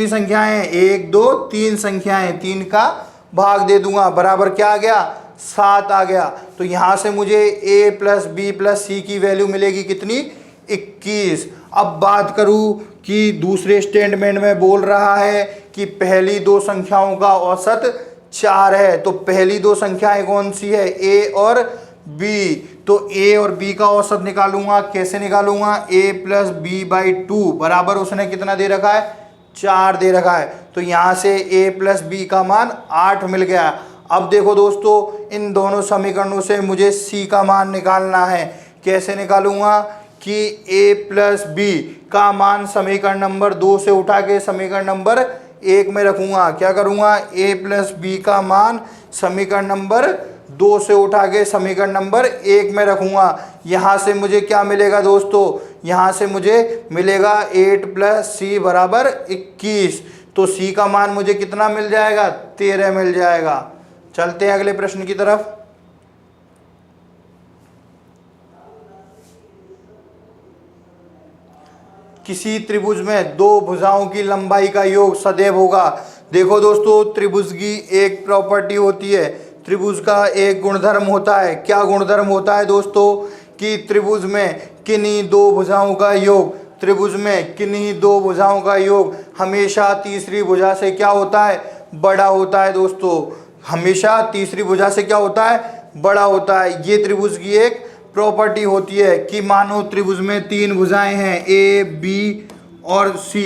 संख्याएं हैं? 1 2 3 संख्याएं। 3 का भाग दे दूंगा, बराबर क्या आ गया? 7 आ गया। तो यहाँ से मुझे a प्लस बी प्लस सी की वैल्यू मिलेगी कितनी? 21। अब बात करूं कि दूसरे स्टेटमेंट में बोल रहा है कि पहली 2 संख्याओं का औसत 4 है। तो पहली 2 संख्याएं कौन सी है? a और b। तो a और b का औसत निकालूंगा। कैसे निकालूंगा? a प्लस बी बाई 2 बराबर उसने कितना दे रखा है? 4 दे रखा है। तो यहाँ से a प्लस बी का मान 8 मिल गया। अब देखो दोस्तों, इन दोनों समीकरणों से मुझे c का मान निकालना है। कैसे निकालूंगा? कि a प्लस बी का मान समीकरण नंबर 2 से उठा के समीकरण नंबर 1 में रखूंगा। क्या करूंगा? a प्लस बी का मान समीकरण नंबर 2 से उठा के समीकरण नंबर 1 में रखूँगा। यहाँ से मुझे क्या मिलेगा दोस्तों, यहाँ से मुझे मिलेगा 8 + c बराबर 21। तो c का मान मुझे कितना मिल जाएगा, 13 मिल जाएगा। चलते हैं अगले प्रश्न की तरफ। किसी त्रिभुज में 2 भुजाओं की लंबाई का योग सदैव होगा। देखो दोस्तों, त्रिभुज की एक प्रॉपर्टी होती है, त्रिभुज का एक गुणधर्म होता है। क्या गुणधर्म होता है दोस्तों, कि त्रिभुज में किन्हीं 2 भुजाओं का योग, त्रिभुज में किन्हीं 2 भुजाओं का योग हमेशा तीसरी भुजा से क्या होता है, बड़ा होता है। दोस्तों हमेशा तीसरी भुजा से क्या होता है, बड़ा होता है। ये त्रिभुज की एक प्रॉपर्टी होती है कि मानो त्रिभुज में 3 भुजाएं हैं, ए, बी और सी।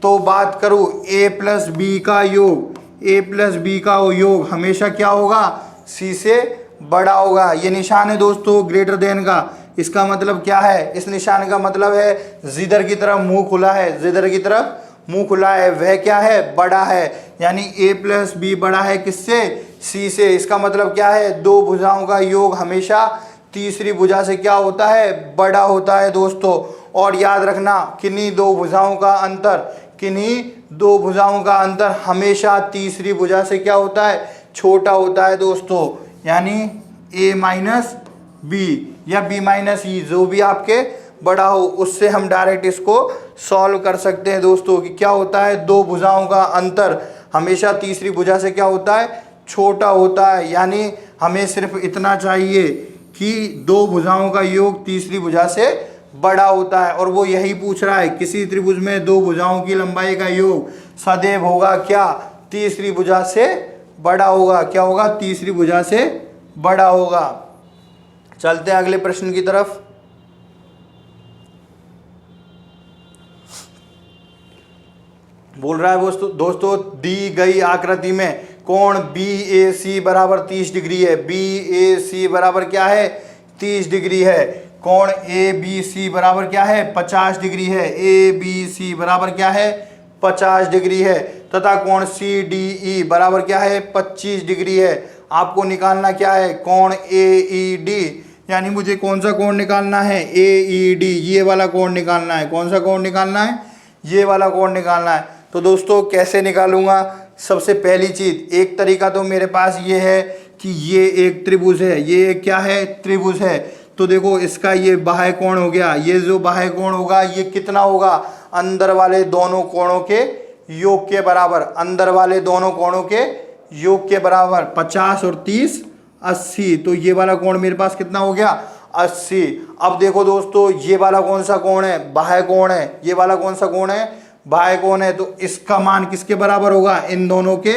तो बात करूँ a + b का योग, a + b का योग हमेशा क्या होगा, c से बड़ा होगा। ये निशान है दोस्तों ग्रेटर देन का। इसका मतलब क्या है, इस निशान का मतलब है जिधर की तरफ मुंह खुला है, जिधर की तरफ मुंह खुला है वह क्या है, बड़ा है। यानी a + b बड़ा है किससे, c से। इसका मतलब क्या है, 2 भुजाओं का योग हमेशा तीसरी भुजा से क्या होता है, बड़ा होता है दोस्तों। और याद रखना, किन्हीं 2 भुजाओं का अंतर, किन्हीं 2 भुजाओं का अंतर हमेशा तीसरी भुजा से क्या होता है, छोटा होता है दोस्तों। यानी a - b या b - e, जो भी आपके बड़ा हो, उससे हम डायरेक्ट इसको सॉल्व कर सकते हैं दोस्तों कि क्या होता है, 2 भुजाओं का अंतर हमेशा तीसरी भुजा से क्या होता है, छोटा होता है। यानी हमें सिर्फ इतना चाहिए कि 2 भुजाओं का योग तीसरी भुजा से बड़ा होता है। और वो यही पूछ रहा है, किसी त्रिभुज में 2 भुजाओं की लंबाई का योग सदैव होगा क्या, तीसरी भुजा से बड़ा होगा। क्या होगा, तीसरी भुजा से बड़ा होगा। चलते हैं अगले प्रश्न की तरफ। बोल रहा है दोस्तों, दी गई आकृति में कोण BAC बराबर 30 डिग्री है। BAC बराबर क्या है, 30 डिग्री है। कोण ABC बराबर क्या है, 50 डिग्री है। ABC बराबर क्या है, 50 डिग्री है। तथा कोण CDE बराबर क्या है, 25 डिग्री है। आपको निकालना क्या है, कोण AED। यानी मुझे कौन सा कोण निकालना है, AED, ये वाला कोण निकालना है। कौन सा कोण निकालना है, ये वाला कोण निकालना है। तो दोस्तों कैसे निकालूंगा, सबसे पहली चीज, एक तरीका तो मेरे पास ये है कि ये एक त्रिभुज है, ये क्या है, त्रिभुज है। तो देखो इसका ये बाह्य कोण हो गया, ये जो बाह्य कोण होगा ये कितना होगा, अंदर वाले दोनों कोणों के योग के बराबर, अंदर वाले दोनों कोणों के योग के बराबर। 50 और 30 80। तो ये वाला कोण मेरे पास कितना हो गया, 80। अब देखो दोस्तों, ये वाला कौन सा कोण है, बाह्य कोण है। ये वाला कौन सा कोण है, बाह्य कोण है। तो इसका मान किसके बराबर होगा, इन दोनों के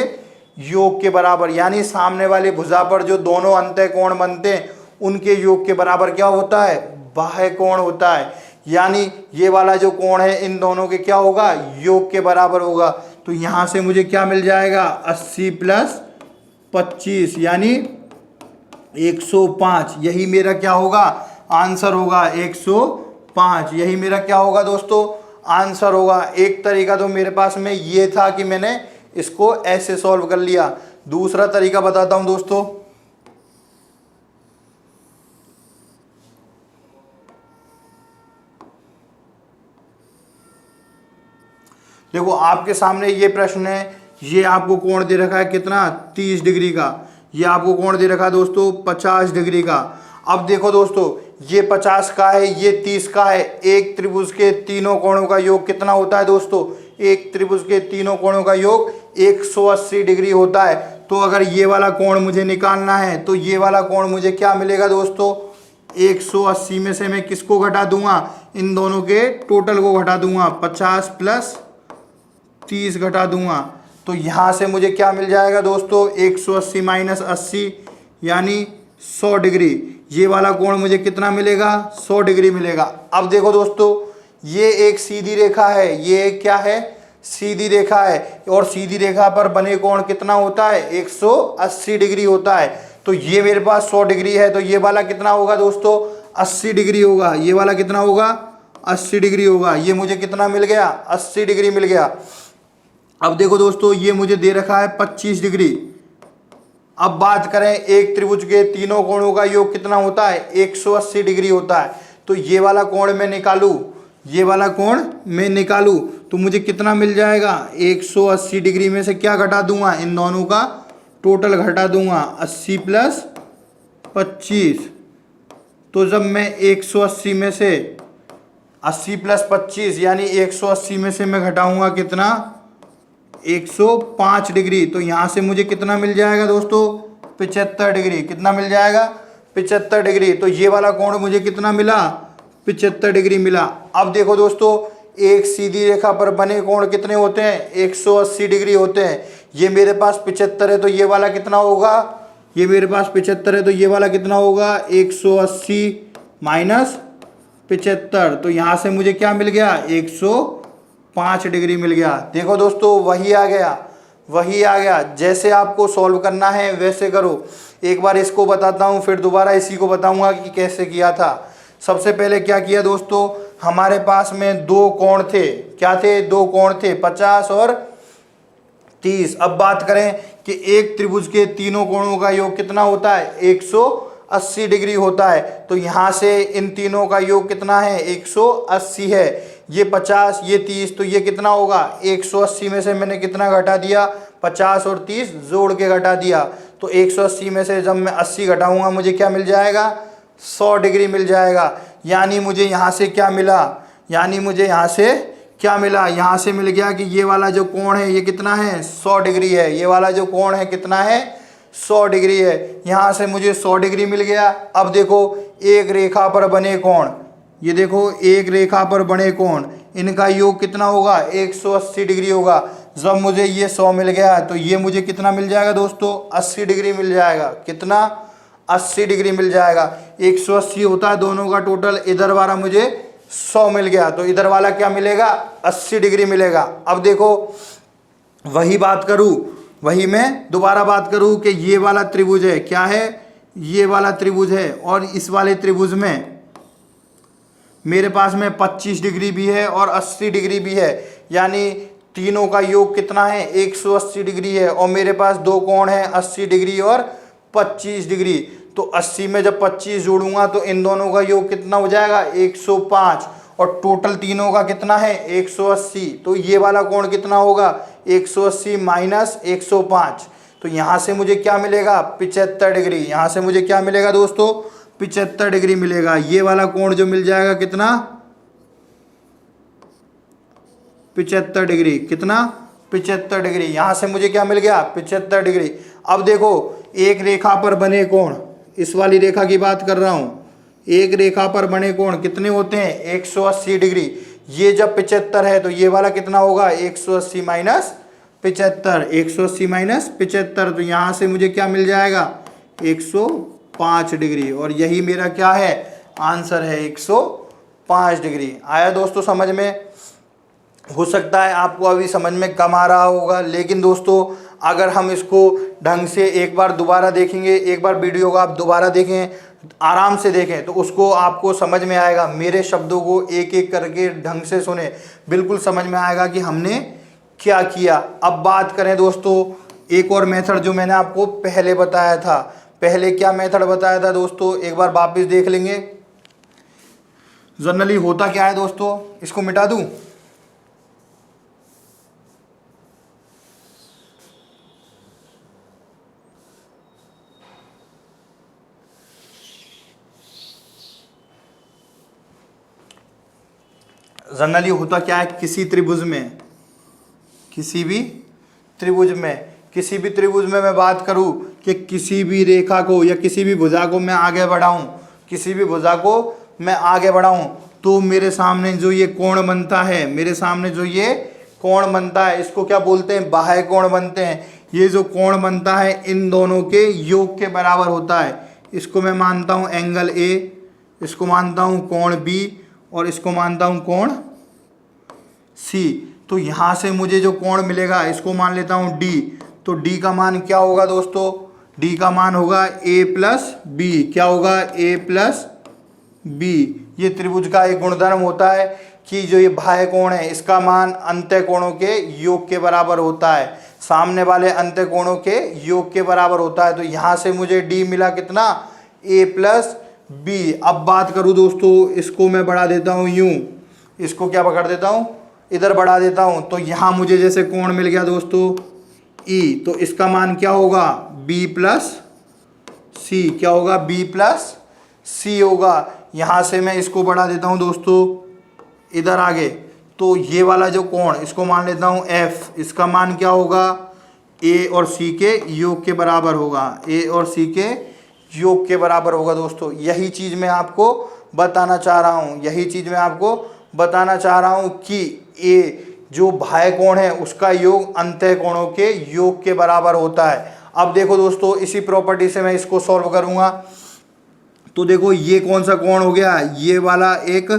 योग के बराबर। यानी सामने वाली भुजा पर जो दोनों अंतः कोण बनते हैं उनके योग के बराबर क्या होता है, बाह्य कोण होता है। यानी ये वाला जो कोण है इन दोनों के क्या होगा, योग के बराबर होगा। तो यहां से मुझे क्या मिल जाएगा, 80 + 25 यानी 105। यही मेरा क्या होगा, आंसर होगा 105। यही मेरा क्या होगा दोस्तों, आंसर होगा। एक तरीका तो मेरे पास में ये था कि मैंने इसको ऐसे सॉल्व कर लिया। दूसरा तरीका बताता हूं दोस्तों। देखो आपके सामने ये प्रश्न है, ये आपको कोण दे रखा है कितना, 30 डिग्री का। ये आपको कोण दे रखा है दोस्तों 50 डिग्री का। अब देखो दोस्तों, ये 50 का है, ये 30 का है। एक त्रिभुज के तीनों कोणों का योग कितना होता है दोस्तों, एक त्रिभुज के तीनों कोणों का योग 180 डिग्री होता है। तो अगर ये वाला कोण मुझे निकालना है तो ये वाला कोण मुझे क्या मिलेगा दोस्तों, 180 में से मैं किसको घटा दूंगा, इन दोनों के टोटल को घटा दूंगा, 50 + 30 घटा दूंगा। तो यहाँ से मुझे क्या मिल जाएगा दोस्तों, 180 - 80 यानी 100 डिग्री। ये वाला कोण मुझे कितना मिलेगा, 100 डिग्री मिलेगा। अब देखो दोस्तों, ये एक सीधी रेखा है, ये क्या है, सीधी रेखा है। और सीधी रेखा पर बने कोण कितना होता है, 180 डिग्री होता है। तो ये मेरे पास 100 डिग्री है, तो ये वाला कितना होगा दोस्तों, 80 डिग्री होगा। ये वाला कितना होगा, 80 डिग्री होगा। ये मुझे कितना मिल गया, 80 डिग्री मिल गया। अब देखो दोस्तों, ये मुझे दे रखा है 25 डिग्री। अब बात करें एक त्रिभुज के तीनों कोणों का योग कितना होता है, 180 डिग्री होता है। तो ये वाला कोण मैं निकालूं, ये वाला कोण मैं निकालूं तो मुझे कितना मिल जाएगा, 180 डिग्री में से क्या घटा दूंगा, इन दोनों का टोटल घटा दूंगा, 80 प्लस 25। तो जब मैं 180 में से 80 प्लस 25 यानी 180 में से मैं घटाऊंगा कितना, 105 डिग्री। तो यहाँ से मुझे कितना मिल जाएगा दोस्तों, 75 डिग्री। कितना मिल जाएगा, 75 डिग्री। तो ये वाला कोण मुझे कितना मिला, 75 डिग्री मिला। अब देखो दोस्तों, एक सीधी रेखा पर बने कोण कितने होते हैं, 180 डिग्री होते हैं। ये मेरे पास 75 है तो ये वाला कितना होगा, ये मेरे पास 75 है तो ये वाला कितना होगा, 180 माइनस 75। तो यहाँ से मुझे क्या मिल गया, 105 डिग्री मिल गया। देखो दोस्तों, वही आ गया, वही आ गया। जैसे आपको सॉल्व करना है वैसे करो। एक बार इसको बताता हूँ, फिर दोबारा इसी को बताऊँगा कि कैसे किया था। सबसे पहले क्या किया दोस्तों, हमारे पास में दो कोण थे। क्या थे, दो कोण थे, 50 और 30। अब बात करें कि एक त्रिभुज के तीनों कोणों का योग कितना होता है, 180 डिग्री होता है। तो यहाँ से इन तीनों का योग कितना है, 180 है। ये 50, ये 30, तो ये कितना होगा, 180 में से मैंने कितना घटा दिया, 50 और 30 जोड़ के घटा दिया। तो 180 में से जब मैं 80 घटाऊंगा मुझे क्या मिल जाएगा, 100 डिग्री मिल जाएगा। यानी मुझे यहाँ से क्या मिला, यानी मुझे यहाँ से क्या मिला, यहाँ से मिल गया कि ये वाला जो कोण है ये कितना है, 100 डिग्री है। ये वाला जो कोण है कितना है, 100 डिग्री है। यहाँ से मुझे 100 डिग्री मिल गया। अब देखो, एक रेखा पर बने कोण, ये देखो एक रेखा पर बने कोण, इनका योग कितना होगा, 180 डिग्री होगा। जब मुझे ये 100 मिल गया तो ये मुझे कितना मिल जाएगा दोस्तों, 80 डिग्री मिल जाएगा। कितना, 80 डिग्री मिल जाएगा। 180 होता है दोनों का टोटल, इधर वाला मुझे 100 मिल गया तो इधर वाला क्या मिलेगा, 80 डिग्री मिलेगा। अब देखो, वही बात करूं, वही मैं दोबारा बात करूं कि ये वाला त्रिभुज है, क्या है, ये वाला त्रिभुज है। और इस वाले त्रिभुज में मेरे पास में 25 डिग्री भी है और 80 डिग्री भी है। यानी तीनों का योग कितना है, 180 डिग्री है। और मेरे पास दो कोण है, 80 डिग्री और 25 डिग्री। तो 80 में जब 25 जोड़ूंगा तो इन दोनों का योग कितना हो जाएगा, 105। और टोटल तीनों का कितना है, 180। तो ये वाला कोण कितना होगा, 180 माइनस 105। तो यहाँ से मुझे क्या मिलेगा, 75 डिग्री। यहाँ से मुझे क्या मिलेगा दोस्तों, 75 डिग्री मिलेगा। ये वाला कोण जो मिल जाएगा कितना, 75 डिग्री। कितना, 75 डिग्री। यहाँ से मुझे क्या मिल गया, 75 डिग्री। अब देखो, एक रेखा पर बने कोण, इस वाली रेखा की बात कर रहा हूँ, एक रेखा पर बने कोण कितने होते हैं, 180 डिग्री। ये जब 75 है तो ये वाला कितना होगा, 180 माइनस 75। 180 माइनस 75, तो यहाँ से मुझे क्या मिल जाएगा, 105 डिग्री। और यही मेरा क्या है, आंसर है, 105 डिग्री। आया दोस्तों समझ में। हो सकता है आपको अभी समझ में कम आ रहा होगा, लेकिन दोस्तों अगर हम इसको ढंग से एक बार दोबारा देखेंगे, एक बार वीडियो को आप दोबारा देखें, आराम से देखें, तो उसको आपको समझ में आएगा। मेरे शब्दों को एक एक करके ढंग से सुने, बिल्कुल समझ में आएगा कि हमने क्या किया। अब बात करें दोस्तों, एक और मेथड जो मैंने आपको पहले बताया था। पहले क्या मेथड बताया था दोस्तों, एक बार वापस देख लेंगे। जनरली होता क्या है दोस्तों, इसको मिटा दूं, जनरली होता क्या है, किसी त्रिभुज में, किसी भी त्रिभुज में मैं बात करूं कि किसी भी रेखा को या किसी भी भुजा को मैं आगे बढ़ाऊं, किसी भी भुजा को मैं आगे बढ़ाऊं, तो मेरे सामने जो ये कोण बनता है, मेरे सामने जो ये कोण बनता है, इसको क्या बोलते हैं, बाह्य कोण बनते हैं। ये जो कोण बनता है इन दोनों के योग के बराबर होता है। इसको मैं मानता हूँ एंगल ए, इसको मानता हूँ कोण बी, और इसको मानता हूँ कोण सी। तो यहाँ से मुझे जो कोण मिलेगा इसको मान लेता हूँ डी। तो डी का मान क्या होगा दोस्तों, डी का मान होगा ए प्लस बी। क्या होगा, ए प्लस बी। ये त्रिभुज का एक गुणधर्म होता है कि जो ये बाह्य कोण है इसका मान अंतः कोणों के योग के बराबर होता है। सामने वाले अंत्य कोणों के योग के बराबर होता है। तो यहाँ से मुझे डी मिला कितना, ए प्लस बी। अब बात करूँ दोस्तों, इसको मैं बढ़ा देता हूँ यूं, इसको क्या कर देता हूँ, इधर बढ़ा देता हूँ। तो यहाँ मुझे जैसे कोण मिल गया दोस्तों ई, तो इसका मान क्या होगा, बी प्लस सी। क्या होगा, बी प्लस सी होगा। यहाँ से मैं इसको बढ़ा देता हूँ दोस्तों इधर आगे, तो ये वाला जो कोण इसको मान लेता हूँ एफ। इसका मान क्या होगा, ए और सी के योग के बराबर होगा, ए और सी के योग के बराबर होगा दोस्तों। यही चीज़ मैं आपको बताना चाह रहा हूँ, यही चीज़ मैं आपको बताना चाह रहा हूँ कि ए जो बाह्य कोण है उसका योग अंतः कोणों के योग के बराबर होता है। अब देखो दोस्तों, इसी प्रॉपर्टी से मैं इसको सॉल्व करूँगा। तो देखो ये कौन सा कोण हो गया, ये वाला एक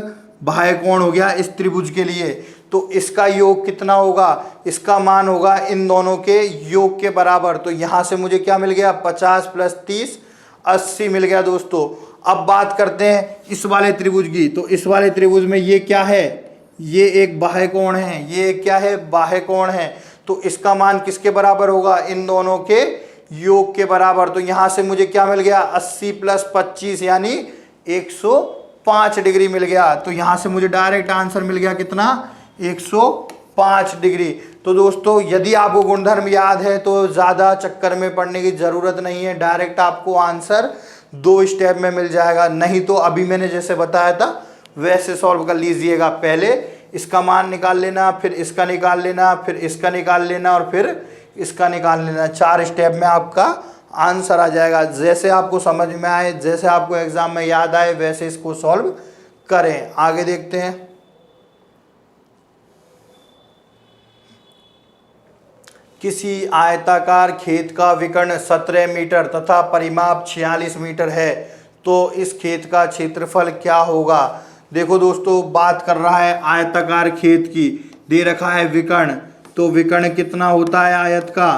बाह्य कोण हो गया इस त्रिभुज के लिए। तो इसका योग कितना होगा, इसका मान होगा इन दोनों के योग के बराबर। तो यहाँ से मुझे क्या मिल गया, 50 प्लस 30 80 मिल गया दोस्तों। अब बात करते हैं इस वाले त्रिभुज की। तो इस वाले त्रिभुज में ये क्या है, ये एक बाह्य कोण है, ये क्या है, बाह्य कोण है। तो इसका मान किसके बराबर होगा, इन दोनों के योग के बराबर। तो यहाँ से मुझे क्या मिल गया, 80 प्लस 25 यानी 105 डिग्री मिल गया। तो यहाँ से मुझे डायरेक्ट आंसर मिल गया कितना, 105 डिग्री। तो दोस्तों यदि आपको गुणधर्म याद है तो ज़्यादा चक्कर में पड़ने की ज़रूरत नहीं है, डायरेक्ट आपको आंसर 2 स्टेप में मिल जाएगा। नहीं तो अभी मैंने जैसे बताया था वैसे सॉल्व कर लीजिएगा। पहले इसका मान निकाल लेना, फिर इसका निकाल लेना, फिर इसका निकाल लेना और फिर इसका निकाल लेना। 4 स्टेप में आपका आंसर आ जाएगा। जैसे आपको समझ में आए, जैसे आपको एग्जाम में याद आए वैसे इसको सॉल्व करें। आगे देखते हैं। किसी आयताकार खेत का विकर्ण 17 मीटर तथा परिमाप 46 मीटर है, तो इस खेत का क्षेत्रफल क्या होगा। देखो दोस्तों, बात कर रहा है आयताकार खेत की, दे रखा है विकर्ण। तो विकर्ण कितना होता है आयत का,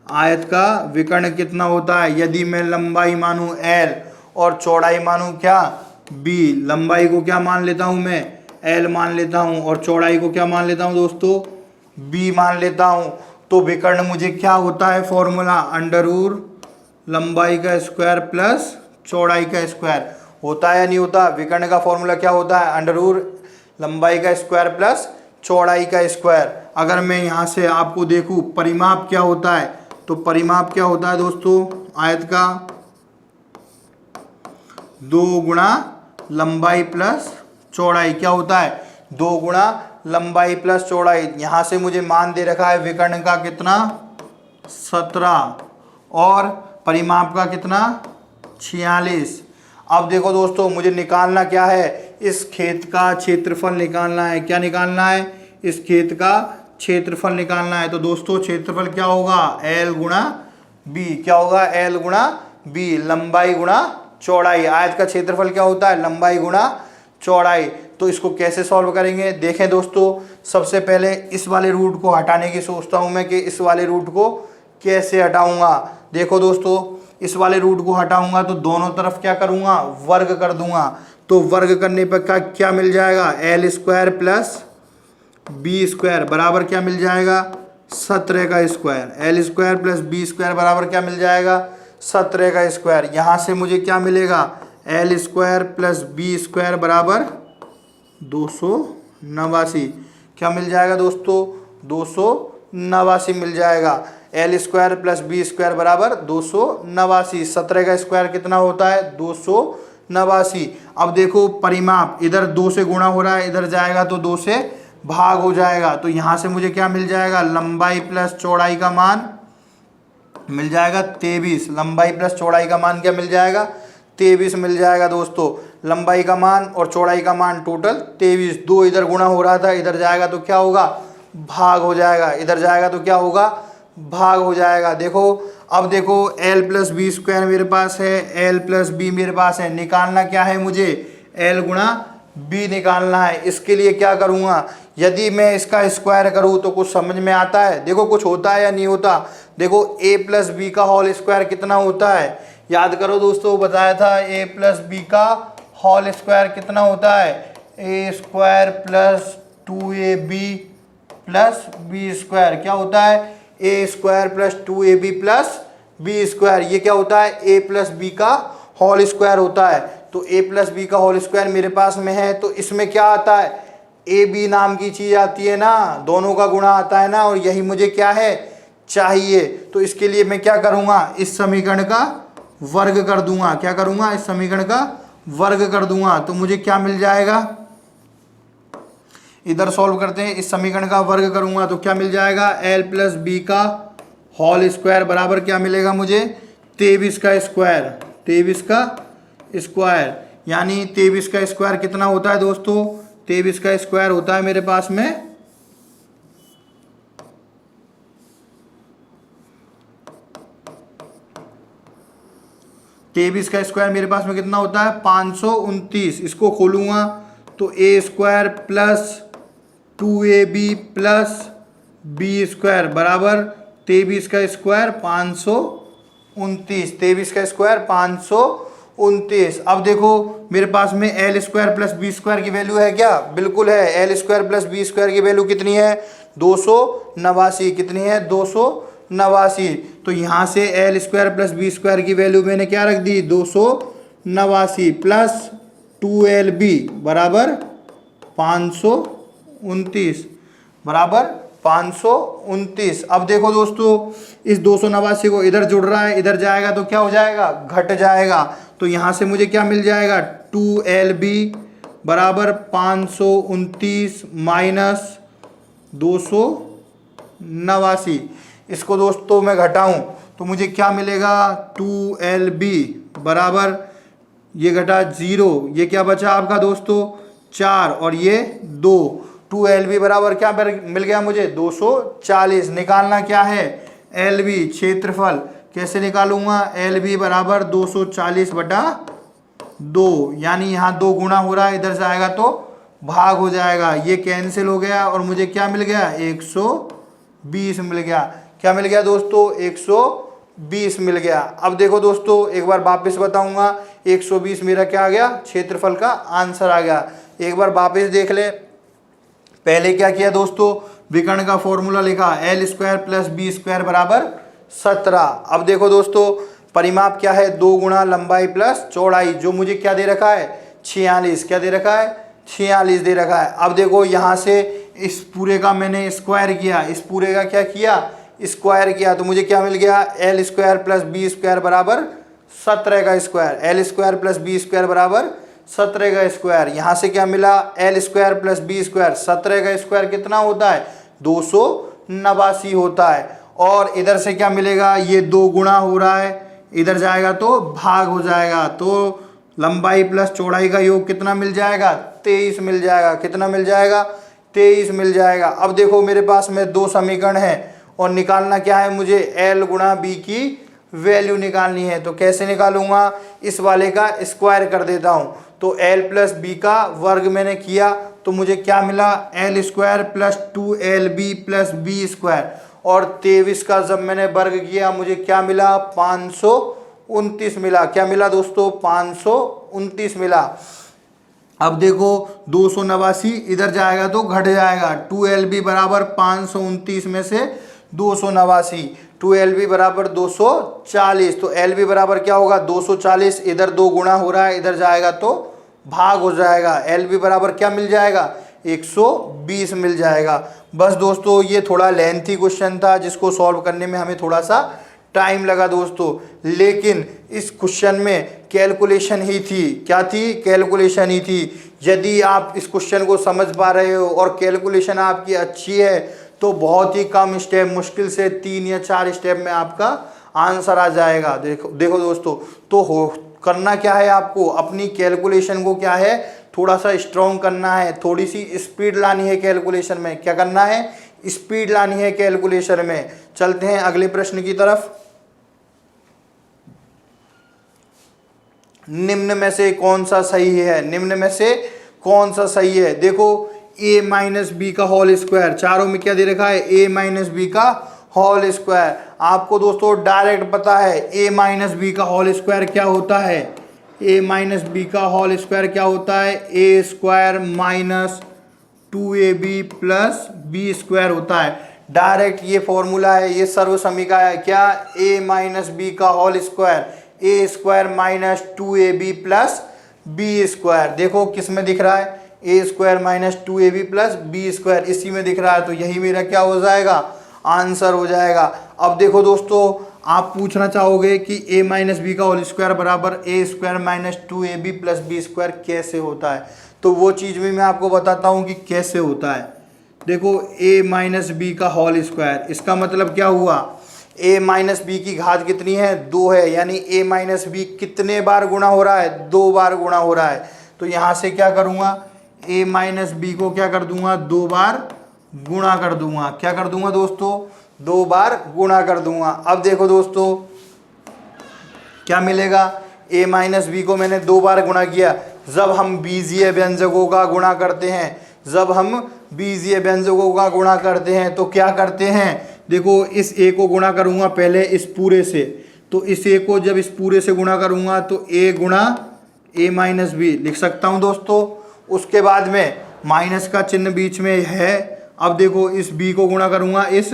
आयत का विकर्ण कितना होता है। यदि मैं लंबाई मानूं L और चौड़ाई मानूं क्या, B। लंबाई को क्या मान लेता हूं मैं, L मान लेता हूं, और चौड़ाई को क्या मान लेता हूं दोस्तों, B मान लेता हूं। तो विकर्ण मुझे क्या होता है फॉर्मूला, अंडर लंबाई का स्क्वायर प्लस चौड़ाई का स्क्वायर होता है या नहीं होता। विकर्ण का फॉर्मूला क्या होता है, अंडर लंबाई का स्क्वायर प्लस चौड़ाई का स्क्वायर। अगर मैं यहाँ से आपको देखूँ परिमाप क्या होता है, तो परिमाप क्या होता है दोस्तों, आयत का 2 गुणा लंबाई प्लस चौड़ाई। क्या होता है, 2 गुणा लंबाई प्लस चौड़ाई। यहाँ से मुझे मान दे रखा है विकर्ण का कितना, 17 और परिमाप का कितना, 46। अब देखो दोस्तों, मुझे निकालना क्या है, इस खेत का क्षेत्रफल निकालना है। क्या निकालना है, इस खेत का क्षेत्रफल निकालना है। तो दोस्तों क्षेत्रफल क्या होगा, L गुणा B। क्या होगा, L गुणा B, लंबाई गुणा चौड़ाई। आयत का क्षेत्रफल क्या होता है, लंबाई गुणा चौड़ाई। तो इसको कैसे सॉल्व करेंगे, देखें दोस्तों। सबसे पहले इस वाले रूट को हटाने की सोचता हूं मैं कि इस वाले रूट को कैसे हटाऊंगा। देखो दोस्तों, इस वाले रूट को हटाऊंगा तो दोनों तरफ क्या करूंगा, वर्ग कर दूंगा। तो वर्ग करने पर क्या मिल जाएगा, L square plus B square बराबर क्या मिल जाएगा, 17 का square. L square plus B square बराबर क्या मिल जाएगा, 17 का स्क्वायर। यहाँ से मुझे क्या मिलेगा, L square plus B square बराबर 289। क्या मिल जाएगा दोस्तों, 289 मिल जाएगा। L square plus B square बराबर 289। 17 का स्क्वायर कितना होता है, 289। अब देखो परिमाप इधर 2 से गुणा हो रहा है, इधर जाएगा तो 2 से भाग हो जाएगा। तो यहाँ से मुझे क्या मिल जाएगा, लंबाई प्लस चौड़ाई का मान मिल जाएगा 23। लंबाई प्लस चौड़ाई का मान क्या मिल जाएगा, 23 मिल जाएगा दोस्तों। लंबाई का मान और चौड़ाई का मान टोटल 23। 2 इधर गुणा हो रहा था, इधर जाएगा तो क्या होगा, भाग हो जाएगा। इधर जाएगा तो क्या होगा, भाग हो जाएगा। देखो अब देखो L प्लस B स्क्वायर मेरे पास है, L प्लस B मेरे पास है। निकालना क्या है मुझे, L गुणा B निकालना है। इसके लिए क्या करूँगा, यदि मैं इसका स्क्वायर करूँ तो कुछ समझ में आता है। देखो कुछ होता है या नहीं होता। देखो A प्लस बी का होल स्क्वायर कितना होता है, याद करो दोस्तों, बताया था A प्लस बी का होल स्क्वायर कितना होता है, A square plus 2AB plus B square. क्या होता है, A square plus 2ab plus B square, ये क्या होता है a प्लस बी का होल स्क्वायर होता है। तो a प्लस बी का होल स्क्वायर मेरे पास में है, तो इसमें क्या आता है ए बी नाम की चीज आती है ना, दोनों का गुणा आता है ना, और यही मुझे क्या है चाहिए। तो इसके लिए मैं क्या करूंगा, इस समीकरण का वर्ग कर दूंगा। क्या करूंगा, इस समीकरण का वर्ग कर दूंगा। तो मुझे क्या मिल जाएगा, इधर सॉल्व करते हैं, इस समीकरण का वर्ग करूंगा तो क्या मिल जाएगा, एल प्लस बी का होल स्क्वायर बराबर क्या मिलेगा मुझे, 23 का स्क्वायर। 23 का स्क्वायर यानी 23 का स्क्वायर कितना होता है दोस्तों, 23 का स्क्वायर होता है मेरे पास में 23 का स्क्वायर मेरे पास में कितना होता है 529। इसको खोलूंगा तो A square plus 2ab plus B square बराबर 23 का स्क्वायर 529। 23 का स्क्वायर 529। अब देखो मेरे पास में L square plus B square की वैल्यू है क्या, बिल्कुल है। L square plus B square की वैल्यू कितनी है 289। कितनी है 289। तो यहाँ से L square plus B square की वैल्यू मैंने क्या रख दी 289 प्लस 2lb बराबर 529 बराबर 529। अब देखो दोस्तों इस 289 को इधर जुड़ रहा है, इधर जाएगा तो क्या हो जाएगा घट जाएगा। तो यहाँ से मुझे क्या मिल जाएगा 2lb बराबर 529 माइनस 289। इसको दोस्तों मैं घटाऊं तो मुझे क्या मिलेगा 2lb बराबर ये घटा 0, ये क्या बचा आपका दोस्तों 4 और ये 2। 2lb बराबर क्या मिल गया मुझे 240। निकालना क्या है lb क्षेत्रफल, कैसे निकालूंगा lb बराबर 240 बटा 2, यानी यहाँ 2 गुना हो रहा है, इधर से आएगा तो भाग हो जाएगा, ये कैंसिल हो गया और मुझे क्या मिल गया 120 मिल गया। क्या मिल गया दोस्तों 120 मिल गया। अब देखो दोस्तों एक बार वापस बताऊंगा 120 मेरा क्या आ गया क्षेत्रफल का आंसर आ गया। एक बार वापस देख ले, पहले क्या किया दोस्तों विकर्ण का फॉर्मूला लिखा L square plus B square बराबर 17। अब देखो दोस्तों परिमाप क्या है 2 गुणा लंबाई प्लस चौड़ाई, जो मुझे क्या दे रखा है 46। क्या दे रखा है 46 दे रखा है। अब देखो यहाँ से इस पूरे का मैंने स्क्वायर किया, इस पूरे का क्या किया स्क्वायर किया, तो मुझे क्या मिल गया L square plus B square बराबर 17 का square. L square plus B square बराबर 17 का स्क्वायर। यहाँ से क्या मिला L square plus B square, 17 का स्क्वायर कितना होता है 289 होता है। और इधर से क्या मिलेगा ये 2 गुणा हो रहा है, इधर जाएगा तो भाग हो जाएगा, तो लंबाई प्लस चौड़ाई का योग कितना मिल जाएगा 23 मिल जाएगा। कितना मिल जाएगा 23 मिल जाएगा। अब देखो मेरे पास में 2 समीकरण है और निकालना क्या है मुझे एल गुणा बी की वैल्यू निकालनी है। तो कैसे निकालूंगा, इस वाले का स्क्वायर कर देता हूं। तो एल प्लस बी का वर्ग मैंने किया तो मुझे क्या मिला L square plus 2lb plus B square, और 23 का जब मैंने वर्ग किया मुझे क्या मिला 529 मिला। क्या मिला दोस्तों 529 मिला। अब देखो 289 इधर जाएगा तो घट जाएगा, 2lb बराबर 529 में से 289, 2lb बराबर 240। तो lb बराबर क्या होगा 240, इधर 2 गुणा हो रहा है, इधर जाएगा तो भाग हो जाएगा। lb बराबर क्या मिल जाएगा 120 मिल जाएगा। बस दोस्तों ये थोड़ा लेंथी क्वेश्चन था जिसको सॉल्व करने में हमें थोड़ा सा टाइम लगा दोस्तों, लेकिन इस क्वेश्चन में कैलकुलेशन ही थी। क्या थी कैलकुलेशन ही थी। यदि आप इस क्वेश्चन को समझ पा रहे हो और कैलकुलेशन आपकी अच्छी है तो बहुत ही कम स्टेप, मुश्किल से 3 या 4 स्टेप में आपका आंसर आ जाएगा। देखो दोस्तों, तो करना क्या है आपको अपनी कैलकुलेशन को क्या है थोड़ा सा स्ट्रॉन्ग करना है, थोड़ी सी स्पीड लानी है कैलकुलेशन में। क्या करना है स्पीड लानी है कैलकुलेशन में। चलते हैं अगले प्रश्न की तरफ। निम्न में से कौन सा सही है, निम्न में से कौन सा सही है। देखो a माइनस बी का होल स्क्वायर, चारों में क्या दे रखा है a माइनस बी का होल स्क्वायर। आपको दोस्तों डायरेक्ट पता है a माइनस बी का होल स्क्वायर क्या होता है, a माइनस बी का होल स्क्वायर क्या होता है a square minus 2ab plus B square होता है। डायरेक्ट ये फॉर्मूला है, ये सर्व समीका है क्या, a माइनस बी का whole square, A square minus 2ab plus B square. देखो किस में दिख रहा है, A square minus 2ab plus B square, इसी में दिख रहा है। तो यही मेरा क्या हो जाएगा, आंसर हो जाएगा। अब देखो दोस्तों, आप पूछना चाहोगे कि a माइनस बी का होल स्क्वायर बराबर A square minus 2ab plus B square कैसे होता है, तो वो चीज़ भी मैं आपको बताता हूँ कि कैसे होता है। देखो a माइनस बी का होल स्क्वायर, इसका मतलब क्या हुआ, a माइनस बी की घात कितनी है, 2 है, यानी a माइनस बी कितने बार गुणा हो रहा है, 2 बार गुणा हो रहा है। तो यहाँ से क्या करूँगा, a माइनस बी को क्या कर दूंगा, 2 बार गुणा कर दूंगा। क्या कर दूंगा दोस्तों, 2 बार गुणा कर दूंगा। अब देखो दोस्तों क्या मिलेगा, a माइनस बी को मैंने 2 बार गुणा किया। जब हम बीजीय व्यंजकों का गुणा करते हैं, जब हम बीजीय व्यंजकों का गुणा करते हैं तो क्या करते हैं, देखो इस a को गुणा करूंगा पहले इस पूरे से, तो इस a को जब इस पूरे से गुणा करूंगा तो a गुणा a माइनस बी लिख सकता हूं दोस्तों। उसके बाद में माइनस का चिन्ह बीच में है। अब देखो इस b को गुणा करूंगा इस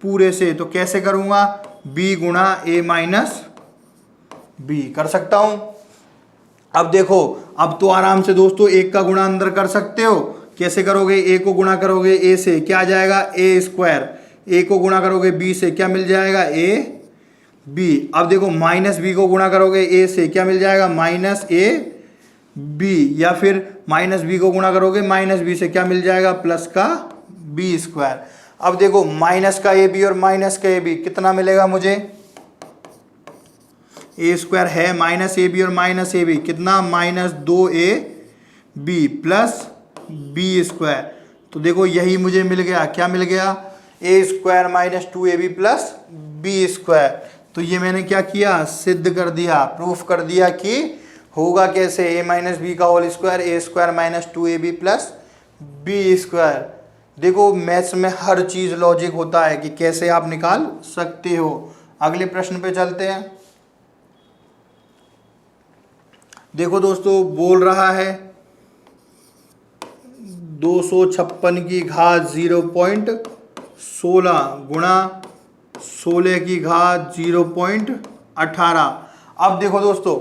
पूरे से, तो कैसे करूंगा, b गुणा a माइनस बी कर सकता हूं। अब देखो, अब तो आराम से दोस्तों एक का गुणा अंदर कर सकते हो। कैसे करोगे, a को गुणा करोगे a से, क्या आ जाएगा, a स्क्वायर, a को गुणा करोगे b से, क्या मिल जाएगा, a b। अब देखो माइनस b को गुणा करोगे a से, क्या मिल जाएगा, माइनस a b, या फिर माइनस b को गुणा करोगे माइनस b से, क्या मिल जाएगा, प्लस का b स्क्वायर। अब देखो माइनस का a b और माइनस का a b कितना मिलेगा मुझे, ए स्क्वायर है माइनस ए बी और माइनस ए बी कितना, minus 2ab plus B square. तो देखो यही मुझे मिल गया, क्या मिल गया, A square minus 2ab plus B square. तो ये मैंने क्या किया, सिद्ध कर दिया, प्रूफ कर दिया कि होगा कैसे, a माइनस बी का whole square, A square minus 2ab plus B square. देखो मैथ्स में हर चीज़ लॉजिक होता है कि कैसे आप निकाल सकते हो। अगले प्रश्न पे चलते हैं। देखो दोस्तों बोल रहा है 256 की घात 0.16 गुणा 16 की घात 0.18। अब देखो दोस्तों,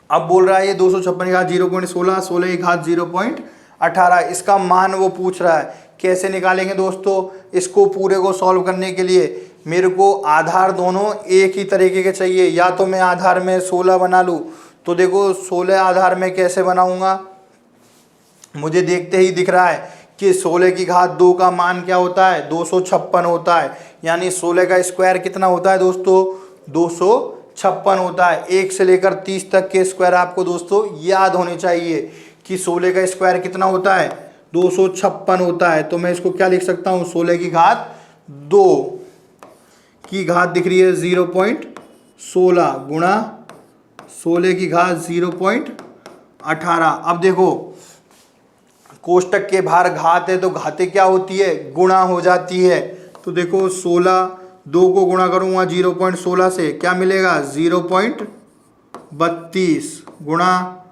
अब बोल रहा है ये 256 की घात 0.16, 16 की घात 0.18, इसका मान वो पूछ रहा है। कैसे निकालेंगे दोस्तों, इसको पूरे को सॉल्व करने के लिए मेरे को आधार दोनों एक ही तरीके के चाहिए। या तो मैं आधार में 16 बना लूँ, तो देखो 16 आधार में कैसे बनाऊंगा, मुझे देखते ही दिख रहा है कि 16 की घात 2 का मान क्या होता है, 256 होता है। यानी 16 का स्क्वायर कितना होता है दोस्तों, 256 होता है। 1 से लेकर 30 तक के स्क्वायर आपको दोस्तों याद होने चाहिए कि 16 का स्क्वायर कितना होता है, 256 होता है। तो मैं इसको क्या लिख सकता हूँ, 16 की घात 2 की घात दिख रही है 0.16 गुणा 16 की घात 0.18। अब देखो कोष्टक के बाहर घात है तो घातें क्या होती है, गुणा हो जाती है। तो देखो 16 2 को गुणा करूँगा 0.16 से, क्या मिलेगा 0.32 गुणा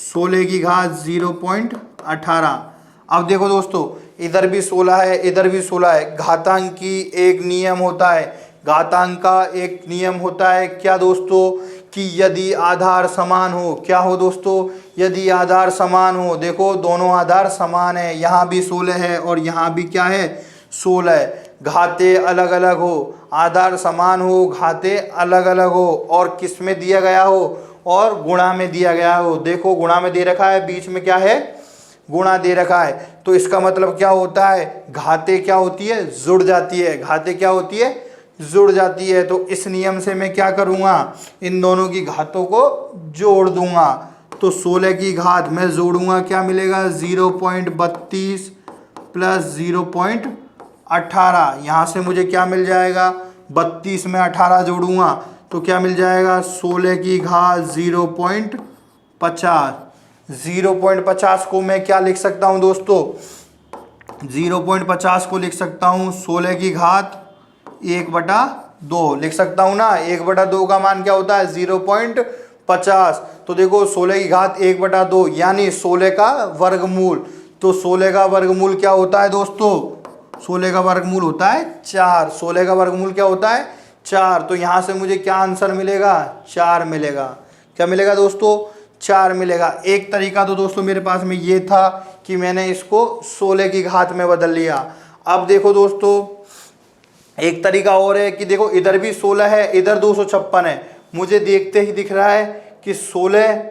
16 की घात 0.18। अब देखो दोस्तों इधर भी 16 है, इधर भी 16 है। घातांक की एक नियम होता है, घातांक का एक नियम होता है क्या दोस्तों, कि यदि आधार समान हो, क्या हो दोस्तों, यदि आधार समान हो। देखो दोनों आधार समान है, यहाँ भी 16 है और यहाँ भी क्या है 16 है। घाते अलग अलग हो, आधार समान हो, घाते अलग अलग हो, और किस में दिया गया हो, और गुणा में दिया गया हो। देखो गुणा में दे रखा है, बीच में क्या है, गुणा दे रखा है। तो इसका मतलब क्या होता है, घाते क्या होती है, जुड़ जाती है। घाते क्या होती है, जुड़ जाती है। तो इस नियम से मैं क्या करूँगा, इन दोनों की घातों को जोड़ दूंगा। तो 16 की घात मैं जोड़ूंगा, क्या मिलेगा 0.32 प्लस 0.18। यहाँ से मुझे क्या मिल जाएगा, 32 में 18 जोड़ूंगा तो क्या मिल जाएगा, 16 की घात 0.50। 0.50 को मैं क्या लिख सकता हूँ दोस्तों, 0.50 को लिख सकता हूँ 16 की घात 1/2 लिख सकता हूँ ना। 1/2 का मान क्या होता है, 0.50। तो देखो 16 की घात 1/2 यानी 16 का वर्गमूल। तो 16 का वर्गमूल क्या होता है दोस्तों, 16 का वर्गमूल होता है 4। 16 का वर्गमूल क्या होता है 4। तो यहाँ से मुझे क्या आंसर मिलेगा 4 मिलेगा। क्या मिलेगा दोस्तों 4 मिलेगा। एक तरीका तो दोस्तों मेरे पास में ये था कि मैंने इसको 16 की घात में बदल लिया। अब देखो दोस्तों एक तरीका और है कि देखो इधर भी 16 है, इधर 256 है। मुझे देखते ही दिख रहा है कि 16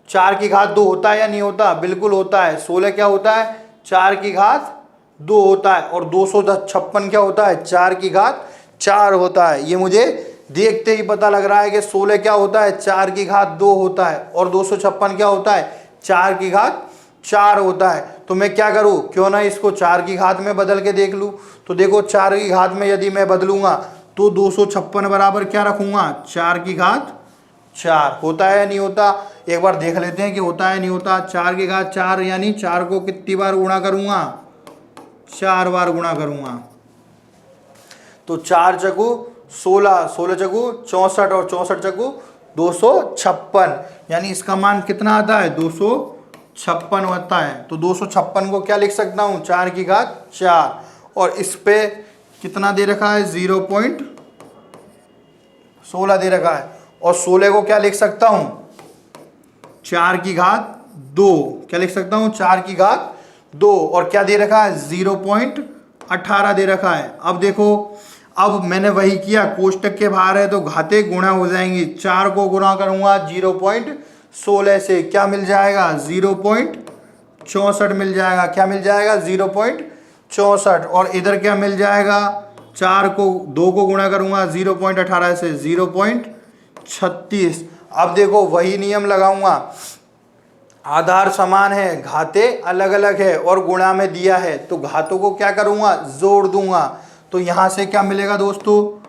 4 की घात 2 होता है या नहीं होता, बिल्कुल होता है। 16 क्या होता है 4 की घात 2 होता है और 256 क्या होता है 4 की घात 4 होता है। ये मुझे देखते ही पता लग रहा है कि 16 क्या होता है 4 की घात 2 होता है और 256 क्या होता है 4 की घात 4 होता है। तो मैं क्या करूं, क्यों ना इसको 4 की घात में बदल के देख लूं। तो देखो 4 की घात में यदि मैं बदलूंगा तो 256 बराबर क्या रखूंगा 4 की घात 4। होता है या नहीं होता, एक बार देख लेते हैं कि होता है नहीं होता। 4 की घात 4 यानी 4 को कितनी बार गुणा करूंगा 4 बार गुणा करूंगा। तो 4 चकू 16, 16 चकू 64 और 64 चकू 256, यानी इसका मान कितना आता है 256 होता है। तो 256 को क्या लिख सकता हूँ 4 की घात 4 और इस पे कितना दे रखा है 0.16 दे रखा है और 16 को क्या लिख सकता हूँ 4 की घात 2। क्या लिख सकता हूँ 4 की घात 2 और क्या दे रखा है 0.18 दे रखा है। अब देखो अब मैंने वही किया, कोष्टक के बाहर है तो घाते गुणा हो जाएंगी। 4 को गुणा करूंगा 0.16 से, क्या मिल जाएगा 0.64 मिल जाएगा। क्या मिल जाएगा 0.64 और इधर क्या मिल जाएगा 4 को 2 को गुणा करूंगा 0.18 से 0.36। अब देखो वही नियम लगाऊंगा, आधार समान है घाते अलग अलग है और गुणा में दिया है तो घातों को क्या करूंगा जोड़ दूंगा। तो यहां से क्या मिलेगा दोस्तों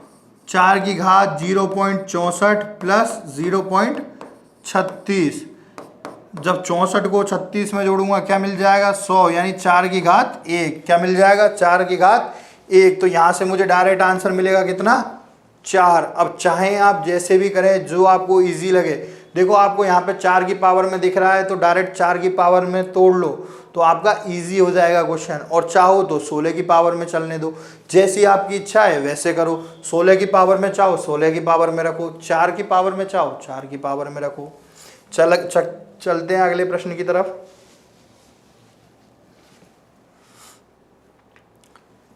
4 की घात 0.64 प्लस 0.36। जब 64 को 36 में जोड़ूंगा क्या मिल जाएगा 100, यानी 4 की घात 1। क्या मिल जाएगा 4 की घात 1। तो यहां से मुझे डायरेक्ट आंसर मिलेगा कितना 4। अब चाहें आप जैसे भी करें जो आपको इजी लगे। देखो आपको यहाँ पे 4 की पावर में दिख रहा है तो डायरेक्ट 4 की पावर में तोड़ लो तो आपका इजी हो जाएगा क्वेश्चन, और चाहो तो 16 की पावर में चलने दो, जैसी आपकी इच्छा है वैसे करो। 16 की पावर में चाहो 16 की पावर में रखो, 4 की पावर में चाहो 4 की पावर में रखो। चलते हैं अगले प्रश्न की तरफ।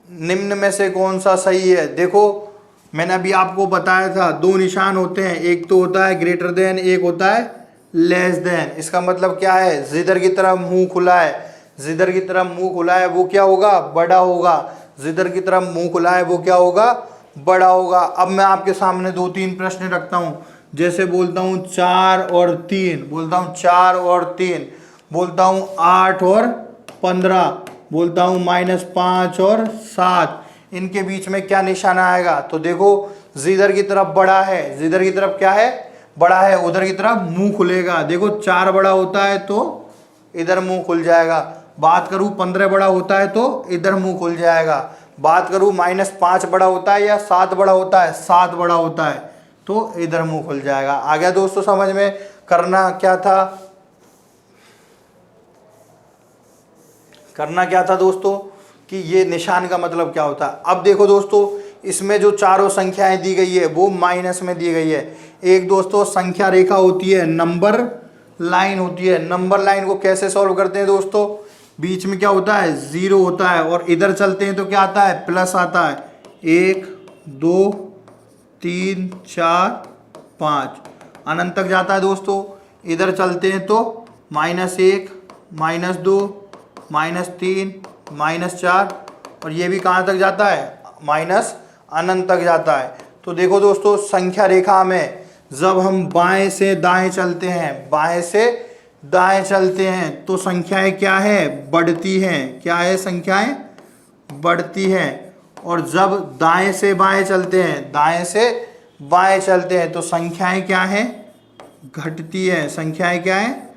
निम्न में से कौन सा सही है। देखो मैंने अभी आपको बताया था 2 निशान होते हैं, एक तो होता है ग्रेटर देन, एक होता है लेस देन। इसका मतलब क्या है जिधर की तरफ मुंह खुला है, जिधर की तरफ मुंह खुला है वो क्या होगा बड़ा होगा, जिधर की तरफ मुंह खुला है वो क्या होगा बड़ा होगा। अब मैं आपके सामने 2-3 प्रश्न रखता हूं, जैसे बोलता हूं 4 और 3, बोलता हूं 4 और 3, बोलता हूं 8 और 15, बोलता हूं -5 और 7। इनके बीच में क्या निशाना आएगा। तो देखो जिधर की तरफ बड़ा है, जिधर की तरफ क्या है बड़ा है, उधर की तरफ मुंह खुलेगा। देखो 4 बड़ा होता है तो इधर मुंह खुल जाएगा। बात करूं 15 बड़ा होता है तो इधर मुंह खुल जाएगा। बात करूं -5 बड़ा होता है या 7 बड़ा होता है, 7 बड़ा होता है तो इधर मुंह खुल जाएगा। आ गया दोस्तों समझ में। करना क्या था, करना क्या था दोस्तों कि ये निशान का मतलब क्या होता है। अब देखो दोस्तों इसमें जो चारों संख्याएं दी गई है वो माइनस में दी गई है। एक दोस्तों संख्या रेखा होती है, नंबर लाइन होती है। नंबर लाइन को कैसे सॉल्व करते हैं दोस्तों, बीच में क्या होता है 0 होता है और इधर चलते हैं तो क्या आता है प्लस आता है। 1 2 3 4 5 अनंत तक जाता है दोस्तों। इधर चलते हैं तो -1 -2 -3 -4 और ये भी कहाँ तक जाता है माइनस अनंत तक जाता है। तो देखो दोस्तों संख्या रेखा में जब हम बाएं से दाएं चलते हैं, बाएं से दाएं चलते हैं तो संख्याएं क्या है बढ़ती हैं। क्या है संख्याएं बढ़ती हैं। और जब दाएं से बाएं चलते हैं, दाएं से बाएं चलते हैं तो संख्याएं क्या हैं घटती है। संख्याएं क्या है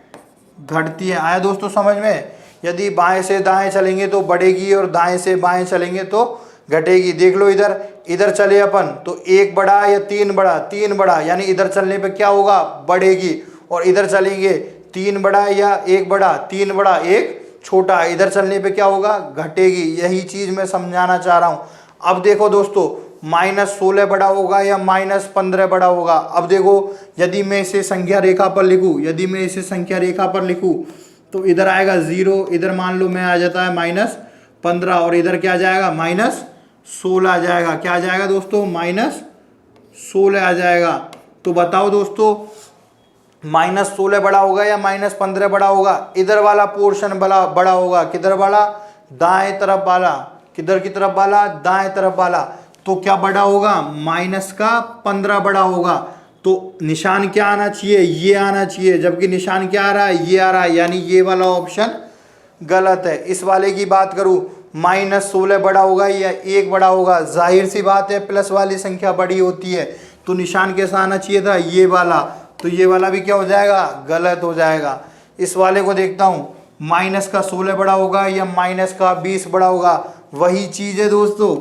घटती है। आया दोस्तों समझ में। यदि बाएं से दाएं चलेंगे तो बढ़ेगी और दाएं से बाएं चलेंगे तो घटेगी। देख लो इधर, इधर चले अपन तो 1 बड़ा या 3 बड़ा, 3 बड़ा, यानी इधर चलने पे क्या होगा बढ़ेगी। और इधर चलेंगे 3 बड़ा या 1 बड़ा, 3 बड़ा 1 छोटा, इधर चलने पे क्या होगा, घटेगी। यही चीज मैं समझाना चाह रहा हूं। अब देखो दोस्तों, -16 बड़ा होगा या -15 बड़ा होगा। अब देखो, यदि मैं इसे संख्या रेखा पर लिखूं, यदि मैं इसे संख्या रेखा पर लिखूं तो इधर आएगा 0, इधर मान लो मैं आ जाता है -15 और इधर क्या जाएगा, -16 आ जाएगा। क्या आ जाएगा दोस्तों, -16 आ जाएगा। तो बताओ दोस्तों, -16 बड़ा होगा या -15 बड़ा होगा? इधर वाला पोर्शन बड़ा होगा। किधर वाला, दाएं तरफ वाला। किधर की तरफ वाला, दाएं तरफ वाला। तो क्या बड़ा होगा, -15 बड़ा होगा। तो निशान क्या आना चाहिए, ये आना चाहिए, जबकि निशान क्या आ रहा है, ये आ रहा है, यानी ये वाला ऑप्शन गलत है। इस वाले की बात करूं, -16 बड़ा होगा या 1 बड़ा होगा? जाहिर सी बात है, प्लस वाली संख्या बड़ी होती है, तो निशान कैसा आना चाहिए था, ये वाला। तो ये वाला भी क्या हो जाएगा, गलत हो जाएगा। इस वाले को देखता हूं, -16 बड़ा होगा या -20 बड़ा होगा? वही चीज है दोस्तों,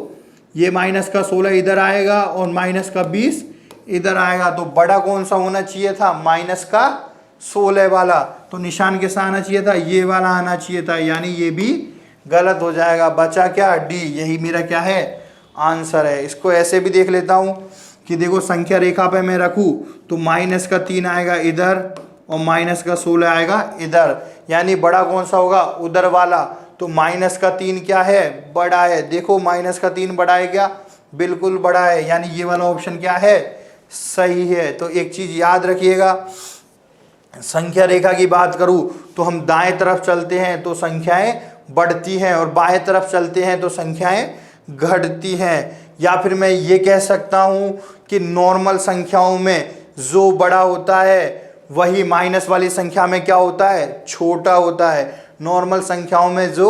ये -16 इधर आएगा और -20 इधर आएगा। तो बड़ा कौन सा होना चाहिए था, -16 वाला। तो निशान कैसा आना चाहिए था, ये वाला आना चाहिए था, यानी ये भी गलत हो जाएगा। बचा क्या, डी। यही मेरा क्या है, आंसर है। इसको ऐसे भी देख लेता हूं कि देखो, संख्या रेखा पे मैं रखूं तो -3 आएगा इधर और -16 आएगा इधर, यानी बड़ा कौन सा होगा, उधर वाला। तो -3 क्या है, बड़ा है। देखो, -3 बड़ा है क्या, बिल्कुल बड़ा है, यानी ये वाला ऑप्शन क्या है, सही है। तो एक चीज याद रखिएगा, संख्या रेखा की बात करूं तो हम दाएं तरफ चलते हैं तो संख्याएं बढ़ती हैं और बाएं तरफ चलते हैं तो संख्याएं घटती हैं। या फिर मैं ये कह सकता हूं कि नॉर्मल संख्याओं में जो बड़ा होता है वही माइनस वाली संख्या में क्या होता है, छोटा होता है। नॉर्मल संख्याओं में जो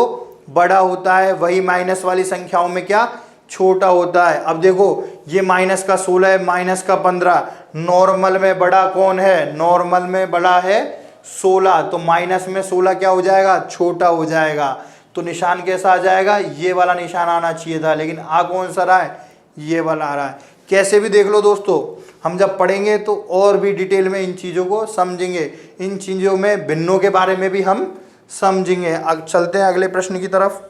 बड़ा होता है वही माइनस वाली संख्याओं में क्या, छोटा होता है। अब देखो, ये -16 है, -15, नॉर्मल में बड़ा कौन है, नॉर्मल में बड़ा है 16, तो माइनस में 16 क्या हो जाएगा, छोटा हो जाएगा। तो निशान कैसा आ जाएगा, ये वाला निशान आना चाहिए था, लेकिन आ कौन सा रहा है, ये वाला आ रहा है। कैसे भी देख लो दोस्तों, हम जब पढ़ेंगे तो और भी डिटेल में इन चीज़ों को समझेंगे, इन चीज़ों में भिन्नों के बारे में भी हम समझेंगे। अब चलते हैं अगले प्रश्न की तरफ।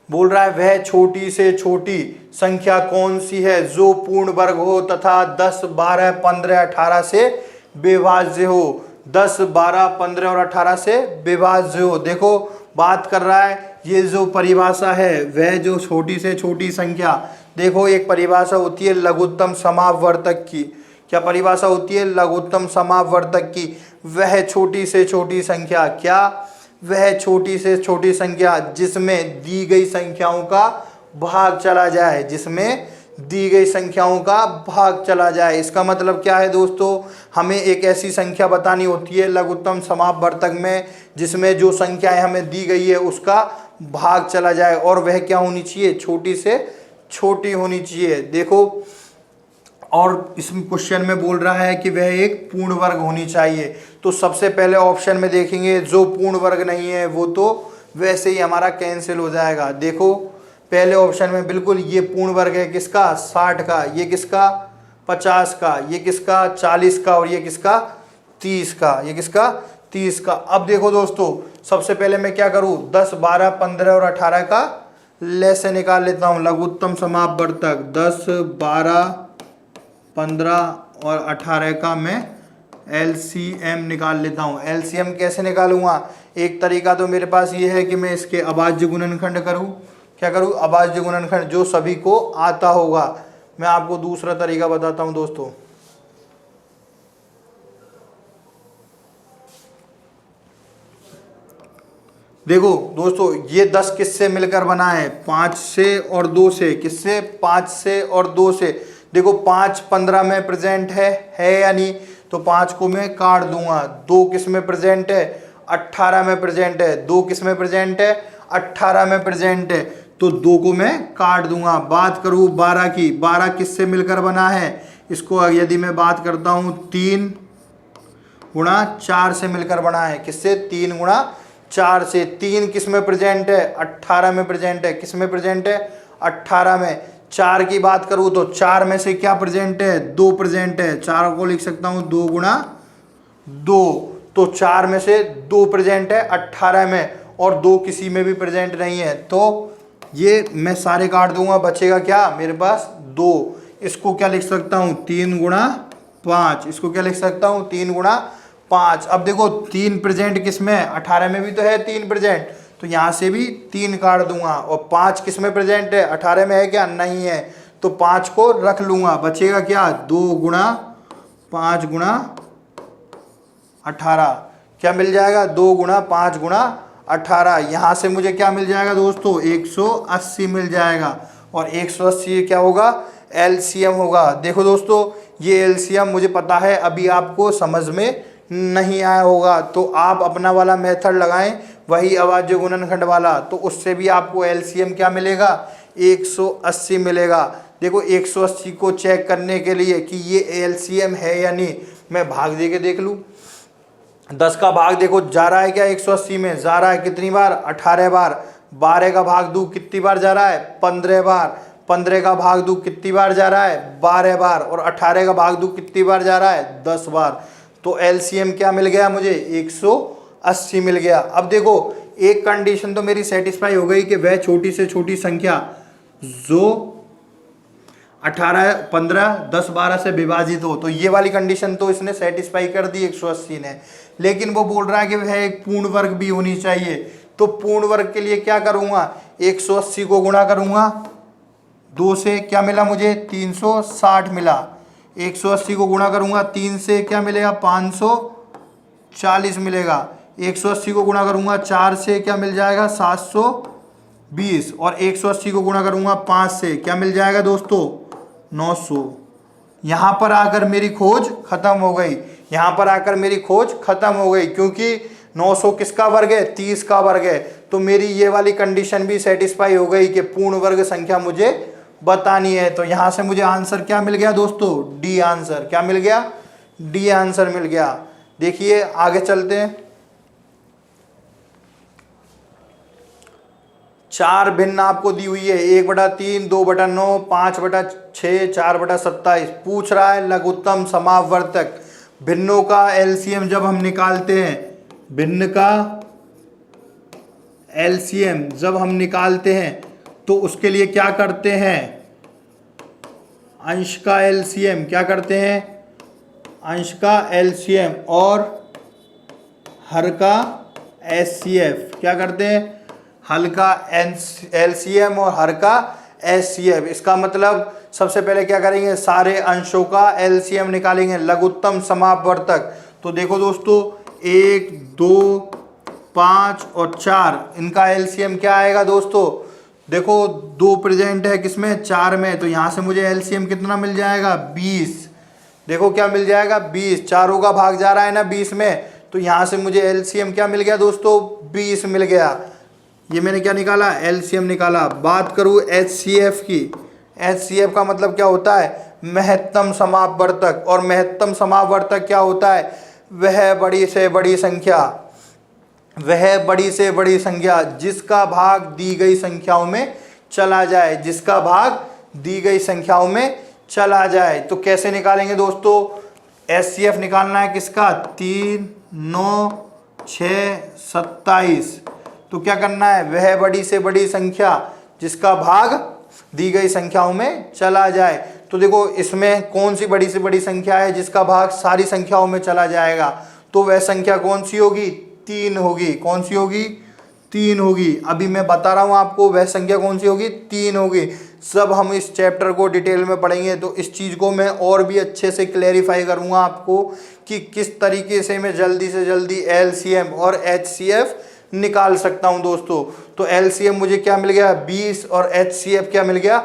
बोल रहा है, वह छोटी से छोटी संख्या कौन सी है जो पूर्ण वर्ग हो तथा 10, 12, 15, 18 से विभाज्य हो। 10, 12, 15 और 18 से विभाज्य हो। देखो, बात कर रहा है, ये जो परिभाषा है वह जो छोटी से छोटी संख्या, देखो एक परिभाषा होती है लघुत्तम समापवर्तक की। क्या परिभाषा होती है, लघुत्तम समापवर्तक की। वह छोटी से छोटी संख्या, क्या, वह छोटी से छोटी संख्या जिसमें दी गई संख्याओं का भाग चला जाए, जिसमें दी गई संख्याओं का भाग चला जाए। इसका मतलब क्या है दोस्तों, हमें एक ऐसी संख्या बतानी होती है लघुत्तम समापवर्तक में जिसमें जो संख्याएं हमें दी गई है उसका भाग चला जाए, और वह क्या होनी चाहिए, छोटी से छोटी होनी चाहिए। देखो, और इस क्वेश्चन में बोल रहा है कि वह एक पूर्ण वर्ग होनी चाहिए। तो सबसे पहले ऑप्शन में देखेंगे, जो पूर्ण वर्ग नहीं है वो तो वैसे ही हमारा कैंसिल हो जाएगा। देखो, पहले ऑप्शन में बिल्कुल ये पूर्ण वर्ग है, किसका, 60 का, ये किसका, 50 का, ये किसका, 40 का, और ये किसका, 30 का, ये किसका, 30 का। अब देखो दोस्तों, सबसे पहले मैं क्या करूं, 10, 12, 15 और 18 का लेसे निकाल लेता हूं। लघुत्तम समापवर्तक 10, 12, 15 और 18 का मैं LCM निकाल लेता हूँ। LCM कैसे निकालूंगा, एक तरीका तो मेरे पास ये है कि मैं इसके अभाज्य गुणनखंड करूँ। क्या करूँ, अभाज्य गुणनखंड, जो सभी को आता होगा। मैं आपको दूसरा तरीका बताता हूँ दोस्तों। देखो दोस्तों, ये 10 किससे मिलकर बना है, 5 से और 2 से। किससे, 5 से और 2 से। देखो, 5 15 में प्रेजेंट है या नहीं, तो 5 को मैं काट दूंगा। 2 किस में प्रेजेंट है, 18 में प्रेजेंट है। 2 किस में प्रेजेंट है, 18 में प्रेजेंट है, तो 2 को मैं काट दूंगा। बात करूँ 12 की, 12 किससे मिलकर बना है, इसको यदि मैं बात करता हूँ 3 गुणा 4 से मिलकर बना है। किससे, 3 गुणा 4 से। 3 किस में प्रेजेंट है, 18 में प्रेजेंट है। किस में प्रेजेंट है, 18 में। 4 की बात करूँ तो 4 में से क्या प्रेजेंट है, 2 प्रेजेंट है। 4 को लिख सकता हूँ 2 गुणा 2, तो 4 में से 2 प्रेजेंट है 18 में, और 2 किसी में भी प्रेजेंट नहीं है। तो ये मैं सारे काट दूंगा, बचेगा क्या मेरे पास 2। इसको क्या लिख सकता हूँ 3 गुणा 5। इसको क्या लिख सकता हूँ 3 गुणा 5। अब देखो 3 प्रेजेंट किस में, 18 में भी तो है 3 प्रेजेंट, तो यहाँ से भी 3 काट दूंगा। और 5 किस में प्रेजेंट है, 18 में है क्या, नहीं है, तो 5 को रख लूंगा। बचेगा क्या 2 गुणा 5 गुणा 18। क्या मिल जाएगा 2 गुणा 5 गुणा 18। यहाँ से मुझे क्या मिल जाएगा दोस्तों 180 मिल जाएगा। और 180 क्या होगा, एलसीएम होगा। देखो दोस्तों ये एलसीएम मुझे पता है अभी आपको समझ में नहीं आया होगा, तो आप अपना वाला मेथड लगाएं, वही अभाज्य गुणनखंड वाला, तो उससे भी आपको एलसीएम क्या मिलेगा 180 मिलेगा। देखो 180 को चेक करने के लिए कि ये एलसीएम है या नहीं, मैं भाग दे के देख लूँ। 10 का भाग देखो जा रहा है क्या 180 में, जा रहा है कितनी बार 18 बार। 12 का भाग दूँ कितनी बार जा रहा है 15 बार। 15 का भाग दूँ कितनी बार जा रहा है 12 बार। और 18 का भाग दूँ कितनी बार जा रहा है 10 बार। तो एलसीएम क्या मिल गया मुझे 180 मिल गया। अब देखो एक कंडीशन तो मेरी सेटिस्फाई हो गई कि वह छोटी से छोटी संख्या जो 18, 15, 10, 12 से विभाजित हो, तो ये वाली कंडीशन तो इसने सेटिस्फाई कर दी 180 ने। लेकिन वो बोल रहा है कि वह एक पूर्ण वर्ग भी होनी चाहिए, तो पूर्ण वर्ग के लिए क्या करूँगा 180 को गुणा करूँगा 2 से, क्या मिला मुझे 360 मिला। 180 को गुणा करूँगा 3 से, क्या मिलेगा 540 मिलेगा। 180 को गुणा करूँगा 4 से, क्या मिल जाएगा 720। और 180 को गुणा करूँगा 5 से, क्या मिल जाएगा दोस्तों 900। यहाँ पर आकर मेरी खोज खत्म हो गई, यहाँ पर आकर मेरी खोज खत्म हो गई, क्योंकि 900 किसका वर्ग है 30 का वर्ग है। तो मेरी ये वाली कंडीशन भी सेटिस्फाई हो गई कि पूर्ण वर्ग संख्या मुझे बतानी है। तो यहाँ से मुझे आंसर क्या मिल गया दोस्तों, डी आंसर। क्या मिल गया, डी आंसर मिल गया। देखिए आगे चलते हैं। 4 भिन्न आपको दी हुई है, 1/3, 2/9, 5/6, 4/27। पूछ रहा है लघुत्तम समावर्तक। भिन्नों का एलसीएम जब हम निकालते हैं, भिन्न का एलसीएम जब हम निकालते हैं तो उसके लिए क्या करते हैं, अंश का एलसीएम। क्या करते हैं, अंश का एलसीएम और हर का एचसीएफ। क्या करते हैं, हल का एलसीएम और हर का एचसीएफ। इसका मतलब सबसे पहले क्या करेंगे, सारे अंशों का एलसीएम निकालेंगे, लघुत्तम समापवर्तक। तो देखो दोस्तों 1, 2, 5 और 4, इनका एलसीएम क्या आएगा दोस्तों। देखो 2 प्रेजेंट है किसमें 4 में, तो यहाँ से मुझे एलसीएम कितना मिल जाएगा 20। देखो क्या मिल जाएगा 20, चारों का भाग जा रहा है ना 20 में, तो यहाँ से मुझे एलसीएम क्या मिल गया दोस्तों 20 मिल गया। ये मैंने क्या निकाला, एलसीएम निकाला। बात करूँ एचसीएफ की, एचसीएफ का मतलब क्या होता है, महत्तम समापवर्तक। और महत्तम समापवर्तक क्या होता है, वह बड़ी से बड़ी संख्या, वह बड़ी से बड़ी संख्या जिसका भाग दी गई संख्याओं में चला जाए, जिसका भाग दी गई संख्याओं में चला जाए। तो कैसे निकालेंगे दोस्तों, एचसीएफ निकालना है किसका 3, 9, 6, 27। तो क्या करना है, वह बड़ी से बड़ी संख्या जिसका भाग दी गई संख्याओं में चला जाए। तो देखो इसमें कौन सी बड़ी से बड़ी संख्या है जिसका भाग सारी संख्याओं में चला जाएगा, तो वह संख्या कौन सी होगी 3 होगी। कौन सी होगी 3 होगी। अभी मैं बता रहा हूँ आपको वह संख्या कौन सी होगी 3 होगी। सब हम इस चैप्टर को डिटेल में पढ़ेंगे, तो इस चीज़ को मैं और भी अच्छे से क्लैरिफाई करूँगा आपको कि किस तरीके से मैं जल्दी से जल्दी एलसीएम और एचसीएफ निकाल सकता हूं दोस्तों। तो एलसीएम मुझे क्या मिल गया 20 और एचसीएफ क्या मिल गया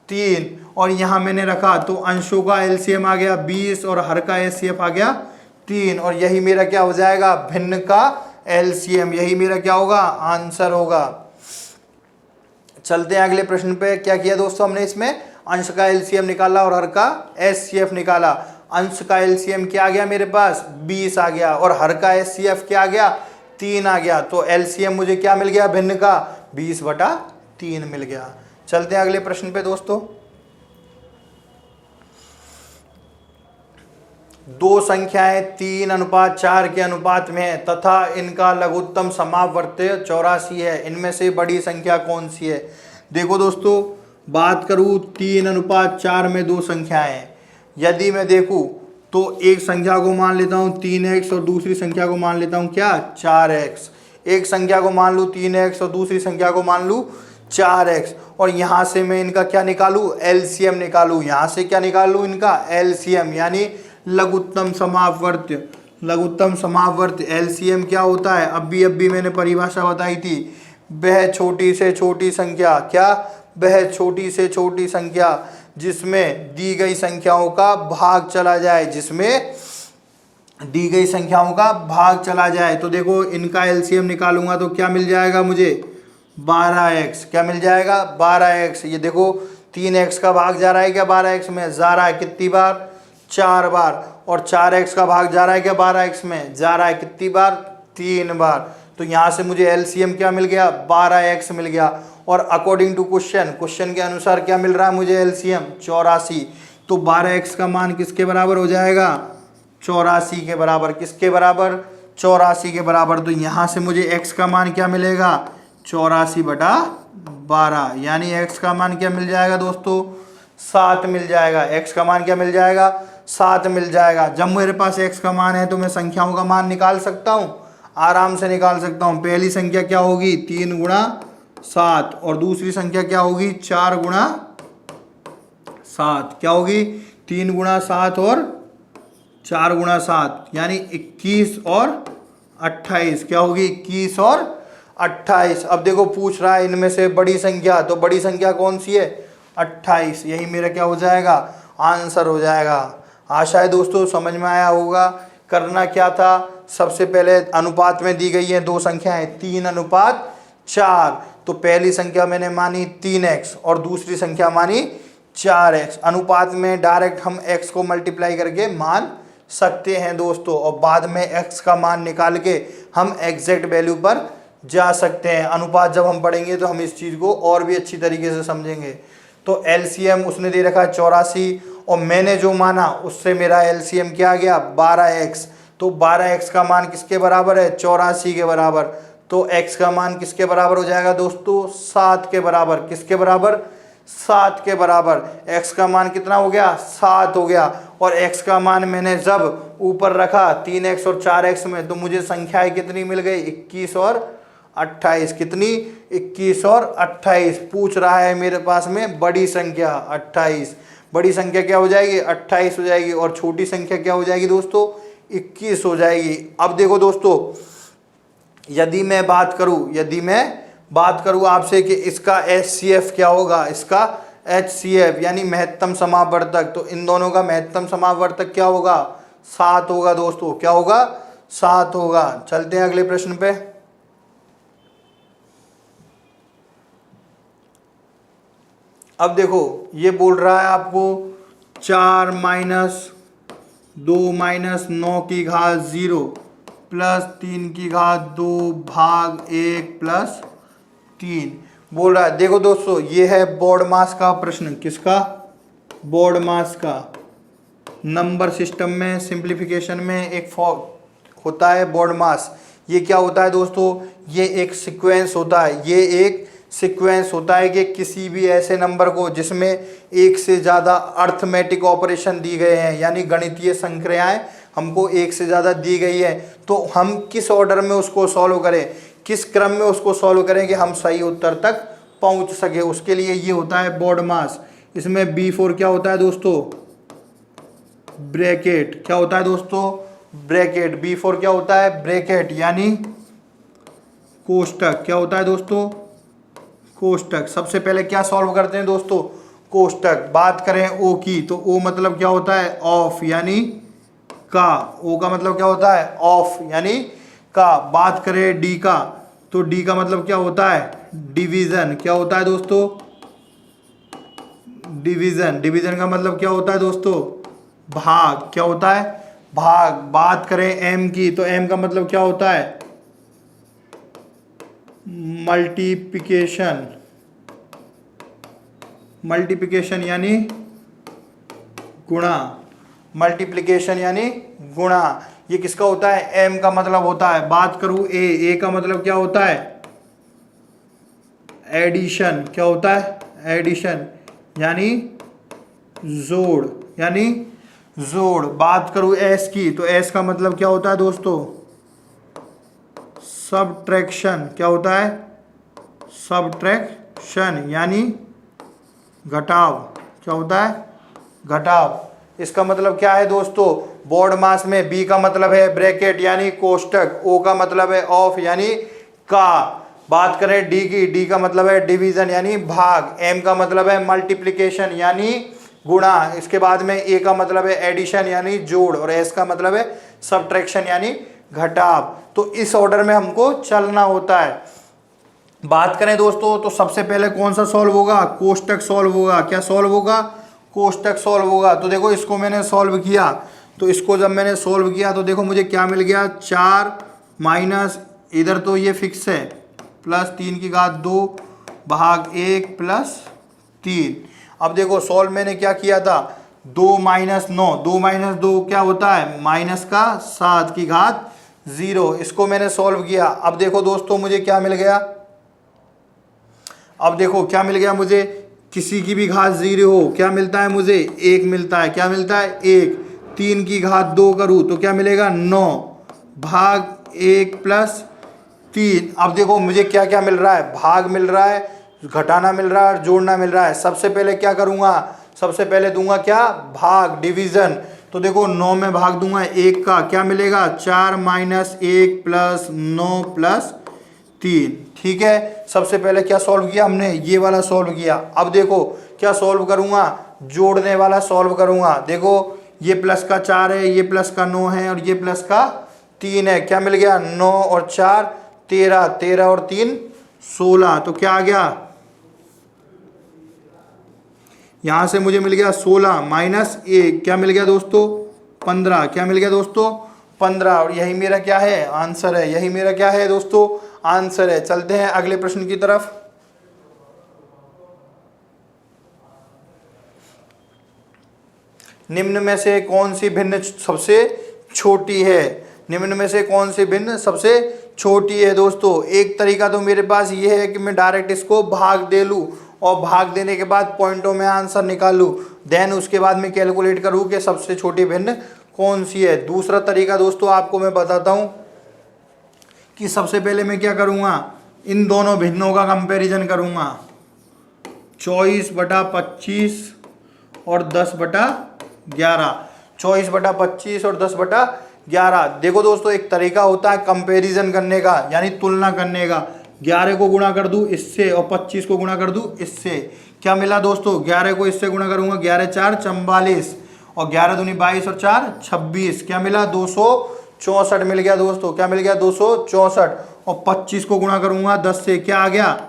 3। और यहां मैंने रखा तो अंशों का एलसीएम आ गया 20 और हर का एचसीएफ आ गया 3। और यही मेरा क्या हो जाएगा, भिन्न का एलसीएम, यही मेरा क्या होगा आंसर होगा। चलते हैं अगले प्रश्न पे। क्या किया दोस्तों हमने, इसमें अंश का एलसीएम निकाला और हर का एचसीएफ निकाला। अंश का एलसीएम क्या आ गया मेरे पास 20 आ गया, और हर का एचसीएफ क्या आ गया 3 आ गया। तो एलसीएम मुझे क्या मिल गया भिन्न का 20/3 मिल गया। चलते हैं अगले प्रश्न पे दोस्तों। दो संख्याएं 3:4 के अनुपात में है तथा इनका लघुत्तम समापवर्त्य 84 है, इनमें से बड़ी संख्या कौन सी है। देखो दोस्तों, बात करूं 3:4 में दो संख्याएं हैं, यदि मैं देखूं तो एक संख्या को मान लेता हूं 3x और दूसरी संख्या को मान लेता हूं क्या 4x। एक संख्या को मान लूँ 3x और दूसरी संख्या को मान लूँ 4x, और यहाँ से मैं इनका क्या निकालूं एलसीएम निकालूं। यहाँ से क्या निकालूं इनका एलसीएम यानी लघुत्तम समापवर्त्य। लघुत्तम समापवर्त्य एलसीएम क्या होता है, अभी मैंने परिभाषा बताई थी, वह छोटी से छोटी संख्या, क्या वह छोटी से छोटी संख्या जिसमें दी गई संख्याओं का भाग चला जाए, जिसमें दी गई संख्याओं का भाग चला जाए। तो देखो इनका एलसीएम निकालूंगा तो क्या मिल जाएगा मुझे 12x। क्या मिल जाएगा 12x। ये देखो 3x का भाग जा रहा है क्या 12x में, जा रहा है कितनी बार 4 बार, और 4x का भाग जा रहा है क्या 12x में, जा रहा है कितनी बार 3 बार। तो यहाँ से मुझे एलसीएम क्या मिल गया 12x मिल गया। और अकॉर्डिंग टू क्वेश्चन के अनुसार क्या मिल रहा है मुझे एलसीएम 84। तो 12x का मान किसके बराबर हो जाएगा 84 के बराबर। किसके बराबर 84 के बराबर। तो यहाँ से मुझे x का मान क्या मिलेगा 84/12, यानी x का मान क्या मिल जाएगा दोस्तों 7 मिल जाएगा। x का मान क्या मिल जाएगा 7 मिल जाएगा। जब मेरे पास x का मान है तो मैं संख्याओं का मान निकाल सकता हूँ, आराम से निकाल सकता हूँ। पहली संख्या क्या होगी 3 × 7 और दूसरी संख्या क्या होगी 4 × 7। क्या होगी 3 × 7 और 4 × 7 यानी 21 और 28। क्या होगी 21 और 28। अब देखो पूछ रहा है इनमें से बड़ी संख्या, तो बड़ी संख्या कौन सी है 28। यही मेरा क्या हो जाएगा आंसर हो जाएगा। आशा है दोस्तों समझ में आया होगा। करना क्या था, सबसे पहले अनुपात में दी गई है दो संख्याएं 3:4, तो पहली संख्या मैंने मानी 3x और दूसरी संख्या मानी 4x। अनुपात में डायरेक्ट हम x को मल्टीप्लाई करके मान सकते हैं दोस्तों, और बाद में x का मान निकाल के हम एग्जैक्ट वैल्यू पर जा सकते हैं। अनुपात जब हम पढ़ेंगे तो हम इस चीज़ को और भी अच्छी तरीके से समझेंगे। तो एलसीएम उसने दे रखा है 84 और मैंने जो माना उससे मेरा एलसीएम क्या आ गया 12x। तो 12x का मान किसके बराबर है 84 के बराबर। तो x का मान किसके बराबर हो जाएगा दोस्तों 7 के बराबर। किसके बराबर 7 के बराबर। x का मान कितना हो गया 7 हो गया, और x का मान मैंने जब ऊपर रखा 3x और 4x में तो मुझे संख्याएं कितनी मिल गई 21 और 28। कितनी 21 और 28। पूछ रहा है मेरे पास में बड़ी संख्या 28। बड़ी संख्या क्या हो जाएगी 28 हो जाएगी, और छोटी संख्या क्या हो जाएगी दोस्तों 21 हो जाएगी। अब देखो दोस्तों, यदि मैं बात करूं आपसे कि इसका HCF क्या होगा, इसका HCF यानी महत्तम समापवर्तक, तो इन दोनों का महत्तम समापवर्तक क्या होगा 7 होगा दोस्तों। क्या होगा 7 होगा। चलते हैं अगले प्रश्न पे। अब देखो ये बोल रहा है आपको 4 - 2 - 9 की घात 0 प्लस 3 की घात 2 भाग 1 प्लस 3 बोल रहा है। देखो दोस्तों ये है बोर्ड मास का प्रश्न। किसका बोर्ड मास का। नंबर सिस्टम में सिंप्लीफिकेशन में एक होता है बोर्ड मास। ये क्या होता है दोस्तों, ये एक सीक्वेंस होता है। ये एक सीक्वेंस होता है कि किसी भी ऐसे नंबर को जिसमें एक से ज़्यादा अर्थमेटिक ऑपरेशन दी गए हैं, यानी गणितीय संक्रियाएं हमको एक से ज़्यादा दी गई है, तो हम किस ऑर्डर में उसको सॉल्व करें, किस क्रम में उसको सॉल्व करें कि हम सही उत्तर तक पहुंच सके, उसके लिए ये होता है बोर्ड मास। इसमें B4 क्या होता है दोस्तों ब्रैकेट। क्या होता है दोस्तों ब्रैकेट। B4 क्या होता है ब्रैकेट यानी कोष्टक। क्या होता है दोस्तों कोष्टक। सबसे पहले क्या सॉल्व करते हैं दोस्तों कोष्टक। बात करें O की तो O मतलब क्या होता है ऑफ यानी का। O का मतलब क्या होता है ऑफ यानी का। बात करें D का तो D का मतलब क्या होता है डिवीजन। क्या होता है दोस्तों डिवीजन। डिवीजन का मतलब क्या होता है दोस्तों भाग। क्या होता है भाग। बात करें M की तो M का मतलब क्या होता है मल्टीप्लिकेशन। मल्टीप्लिकेशन यानी गुणा। मल्टीप्लिकेशन यानी गुणा। ये किसका होता है? m का मतलब होता है, बात करूं a का मतलब क्या होता है? एडिशन। क्या होता है? एडिशन यानी जोड़, यानी जोड़। बात करूं s की तो s का मतलब क्या होता है दोस्तों? सबट्रैक्शन। क्या होता है? सबट्रैक्शन यानी घटाव। क्या होता है? घटाव। इसका मतलब क्या है दोस्तों? बोर्ड मास में b का मतलब है ब्रैकेट यानी कोष्टक, o का मतलब है ऑफ यानी का। बात करें d की, d का मतलब है डिवीजन यानी भाग, m का मतलब है मल्टीप्लिकेशन यानी गुणा, इसके बाद में a का मतलब है एडिशन यानी जोड़, और s का मतलब है सबट्रैक्शन यानी घटाव। तो इस ऑर्डर में हमको चलना होता है। बात करें दोस्तों तो सबसे पहले कौन सा सॉल्व होगा? कोष्टक सॉल्व होगा। क्या सॉल्व होगा? कोष्टक सॉल्व होगा। तो देखो इसको मैंने सॉल्व किया, तो इसको जब मैंने सॉल्व किया तो देखो मुझे क्या मिल गया? 4 माइनस इधर तो ये फिक्स है प्लस 3 की घात 2 भाग 1 प्लस 3। अब देखो सॉल्व मैंने क्या किया था? 2 माइनस 9, 2 माइनस 2 क्या होता है? माइनस का 7 की घात 0। इसको मैंने सॉल्व किया। अब देखो दोस्तों मुझे क्या मिल गया? अब देखो क्या मिल गया मुझे? किसी की भी घात 0 हो क्या मिलता है मुझे? 1 मिलता है। क्या मिलता है? 1। 3 की घात 2 करूँ तो क्या मिलेगा? 9 भाग 1 प्लस 3। अब देखो मुझे क्या क्या मिल रहा है? भाग मिल रहा है, घटाना मिल रहा है और जोड़ना मिल रहा है। सबसे पहले क्या करूँगा? सबसे पहले दूंगा क्या? भाग, डिवीजन। तो देखो 9 में भाग दूंगा 1 का, क्या मिलेगा? 4 माइनस 1 प्लस 9 प्लस 3। ठीक है, सबसे पहले क्या सॉल्व किया हमने? ये वाला सॉल्व किया। अब देखो क्या सॉल्व करूंगा? जोड़ने वाला सॉल्व करूंगा। देखो ये प्लस का 4 है, ये प्लस का 9 है और ये प्लस का 3 है। क्या मिल गया? 9 और 4 13, 13 और 3 16। तो क्या आ गया? यहां से मुझे मिल गया 16 माइनस 1, क्या मिल गया दोस्तों? 15। क्या मिल गया दोस्तों? 15। और यही मेरा क्या है? आंसर है। यही मेरा क्या है दोस्तों? आंसर है। चलते हैं अगले प्रश्न की तरफ। निम्न में से कौन सी भिन्न सबसे छोटी है? निम्न में से कौन सी भिन्न सबसे छोटी है दोस्तों? एक तरीका तो मेरे पास ये है कि मैं डायरेक्ट इसको भाग दे लूँ और भाग देने के बाद पॉइंटों में आंसर निकाल लूँ, देन उसके बाद मैं कैलकुलेट करूँ कि सबसे छोटी भिन्न कौन सी है। दूसरा तरीका दोस्तों आपको मैं बताता हूँ कि सबसे पहले मैं क्या करूँगा? इन दोनों भिन्नों का कंपैरिजन करूँगा। 24/25 और 10/11। 24/25 और 10/11। देखो दोस्तों एक तरीका होता है कंपैरिजन करने का, यानी तुलना करने का। 11 को गुणा कर दूं इससे और 25 को गुणा कर दूं इससे, क्या मिला दोस्तों? 11 को इससे गुणा करूंगा, 11 4 44 और 11 दूनी 22 और 4 26। क्या मिला? 264 मिल गया दोस्तों। क्या मिल गया? 264। और 25 को गुणा करूंगा 10 से, क्या आ गया?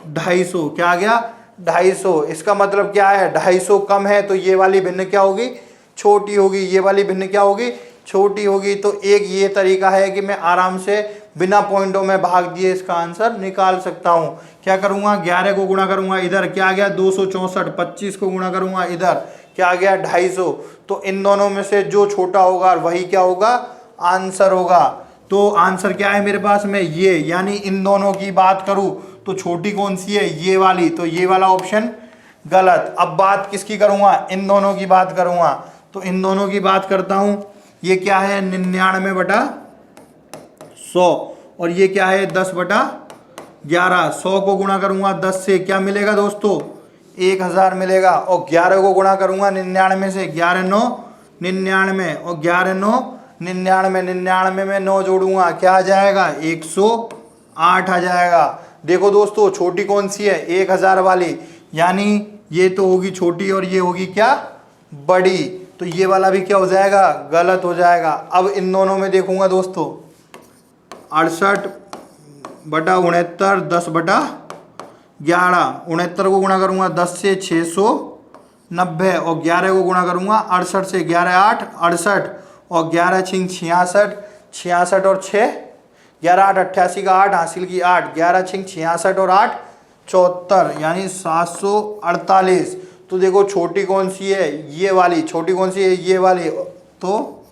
250। क्या आ गया? 250। इसका मतलब क्या है? 250 कम है तो ये वाली भिन्न क्या होगी? छोटी होगी। ये वाली भिन्न क्या होगी? छोटी होगी। तो एक ये तरीका है कि मैं आराम से बिना पॉइंटों में भाग दिए इसका आंसर निकाल सकता हूं। क्या करूंगा? 11 को गुणा करूंगा इधर, क्या आ गया? 264। 25 को गुणा करूंगा इधर, क्या आ गया? 250। तो इन दोनों में से जो छोटा होगा वही क्या होगा? आंसर होगा। तो आंसर क्या है मेरे पास में? ये, यानी इन दोनों की बात करूं तो छोटी कौन सी है? ये वाली। तो ये वाला ऑप्शन गलत। अब बात किसकी करूंगा? इन दोनों की बात करूंगा। तो इन दोनों की बात करता हूं। ये क्या है? 99/100 और ये क्या है? 10/11। 100 को गुणा करूंगा 10 से, क्या मिलेगा दोस्तों? 1000 मिलेगा। और 11 को गुणा करूंगा 99 से, 11 9 99 और 11 9 99। 99 में 9 जोड़ूंगा, क्या आ जाएगा? 108 आ जाएगा। देखो दोस्तों छोटी कौन सी है? 1000 वाली, यानी ये तो होगी छोटी और ये होगी क्या? बड़ी। तो ये वाला भी क्या हो जाएगा? गलत हो जाएगा। अब इन दोनों में देखूंगा दोस्तों, 68/69 10/11। 69 को गुणा करूंगा 10 से, 690 और 11 को गुणा करूंगा 68 से, 11 8 68 और 11 6 66। 66 और 6 11 8 88 का 8 हासिल की 8, 11 6 66 और 8 74, यानी 748। तो देखो छोटी कौन सी है? ये वाली। छोटी कौन सी है? ये वाली। तो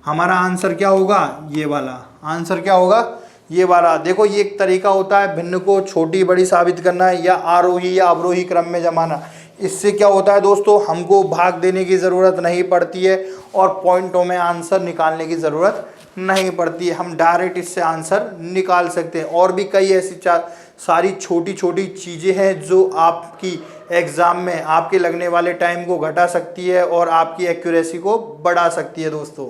हमारा आंसर क्या होगा, ये वाला आंसर क्या होगा, ये वाला। देखो ये एक तरीका होता है भिन्न को छोटी बड़ी साबित करना या आरोही या अवरोही क्रम में जमाना। इससे क्या होता है दोस्तों, हमको भाग देने की ज़रूरत नहीं पड़ती है और पॉइंटों में आंसर निकालने की ज़रूरत नहीं पड़ती है, हम डायरेक्ट इससे आंसर निकाल सकते हैं। और भी कई ऐसी सारी छोटी छोटी चीज़ें हैं जो आपकी एग्ज़ाम में आपके लगने वाले टाइम को घटा सकती है और आपकी एक्यूरेसी को बढ़ा सकती है। दोस्तों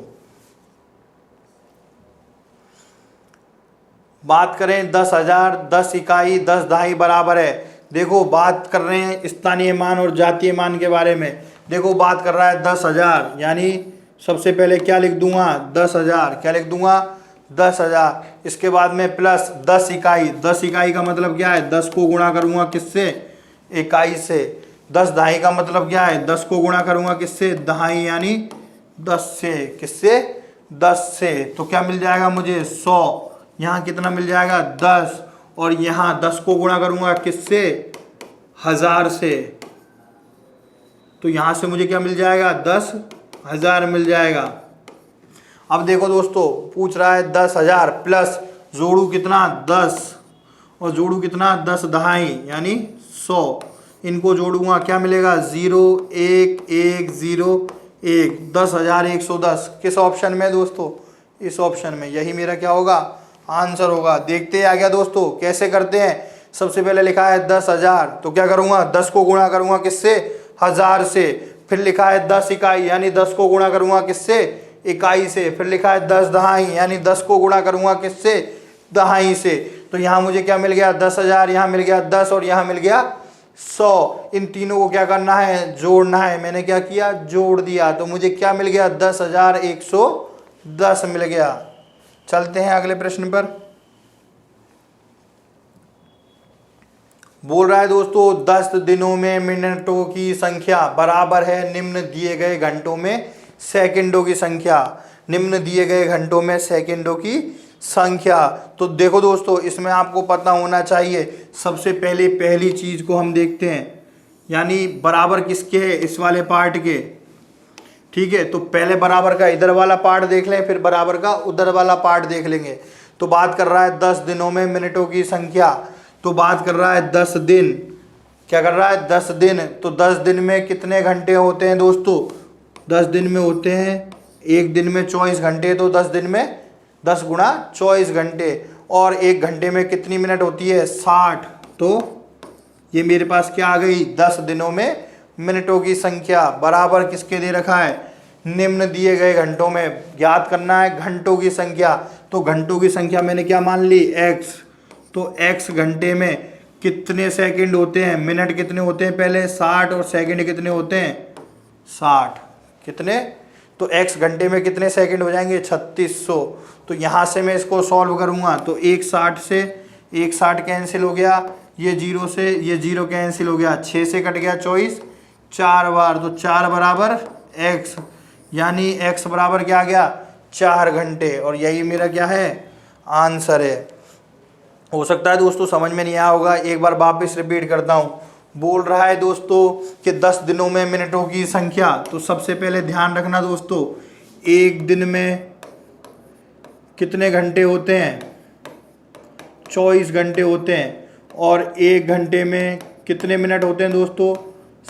बात करें 10,000, 10 इकाई, 10 दहाई बराबर है। देखो बात कर रहे हैं स्थानीय मान और जातीय मान के बारे में। देखो बात कर रहा है 10,000, यानी सबसे पहले क्या लिख दूंगा, 10,000, क्या लिख दूंगा, 10,000। इसके बाद में प्लस 10 इकाई, 10 इकाई का मतलब क्या है, 10 को गुणा करूंगा किससे, इकाई से। 10 दहाई का मतलब क्या है, 10 को गुणा करूंगा किससे, दहाई, यानी 10 से, किससे, 10 से। तो क्या मिल जाएगा मुझे, 100। यहाँ कितना मिल जाएगा, 10, और यहाँ 10 को गुणा करूंगा किससे, 1000 से। तो यहाँ से मुझे क्या मिल जाएगा, 10,000 मिल जाएगा। अब देखो दोस्तों पूछ रहा है 10,000 प्लस जोड़ू कितना, 10, और जोड़ू कितना, 10 दहाई, यानी 100। इनको जोड़ूंगा क्या मिलेगा, 0, 1, 1, 0, 1, 10,110। किस ऑप्शन में दोस्तों, इस ऑप्शन में। यही मेरा क्या होगा, आंसर होगा। देखते आ गया दोस्तों कैसे करते हैं। सबसे पहले लिखा है 10,000, तो क्या करूंगा, 10 को गुणा करूंगा किससे, 1000 से। फिर लिखा है 10 इकाई, यानी 10 को गुणा करूंगा किससे, इकाई से। फिर लिखा है 10 दहाई, यानी 10 को गुणा करूंगा किससे, दहाई से। तो यहाँ मुझे क्या मिल गया, 10,000, यहाँ मिल गया 10, और यहाँ मिल गया 100। इन तीनों को क्या करना है, जोड़ना है। मैंने क्या किया, जोड़ दिया। तो मुझे क्या मिल गया, 10,110 मिल गया। चलते हैं अगले प्रश्न पर। बोल रहा है दोस्तों 10 दिनों में मिनटों की संख्या बराबर है निम्न दिए गए घंटों में सेकंडों की संख्या। निम्न दिए गए घंटों में सेकंडों की संख्या। तो देखो दोस्तों इसमें आपको पता होना चाहिए, सबसे पहले पहली चीज को हम देखते हैं, यानी बराबर किसके है, इस वाले पार्ट के। ठीक है, तो पहले बराबर का इधर वाला पार्ट देख लें, फिर बराबर का उधर वाला पार्ट देख लेंगे। तो बात कर रहा है 10 दिनों में मिनटों की संख्या, तो बात कर रहा है 10 दिन। क्या कर रहा है, 10 दिन। तो 10 दिन में कितने घंटे होते हैं दोस्तों, 10 दिन में होते हैं, एक दिन में 24 घंटे। तो 10 दिन में 10 गुणा 24 घंटे, और एक घंटे में कितनी मिनट होती है, 60। तो ये मेरे पास क्या आ गई, 10 दिनों में मिनटों की संख्या बराबर किसके दे रखा है, निम्न दिए गए घंटों में। ज्ञात करना है घंटों की संख्या। तो घंटों की संख्या मैंने क्या मान ली, x। तो x घंटे में कितने सेकंड होते हैं, मिनट कितने होते हैं पहले, 60, और सेकंड कितने होते हैं, 60। कितने, तो x घंटे में कितने सेकंड हो जाएंगे, 3600। तो यहाँ से मैं इसको सॉल्व करूँगा तो 160 से 160 कैंसिल हो गया, ये 0 से ये 0 कैंसिल हो गया, 6 से कट गया 24, 4 बार। तो 4 बराबर x, यानी x बराबर क्या आ गया, 4 घंटे। और यही मेरा क्या है, आंसर है। हो सकता है दोस्तों समझ में नहीं आया होगा, एक बार वापस रिपीट करता हूँ। बोल रहा है दोस्तों कि 10 दिनों में मिनटों की संख्या। तो सबसे पहले ध्यान रखना दोस्तों, एक दिन में कितने घंटे होते हैं, 24 घंटे होते हैं। और एक घंटे में कितने मिनट होते हैं दोस्तों,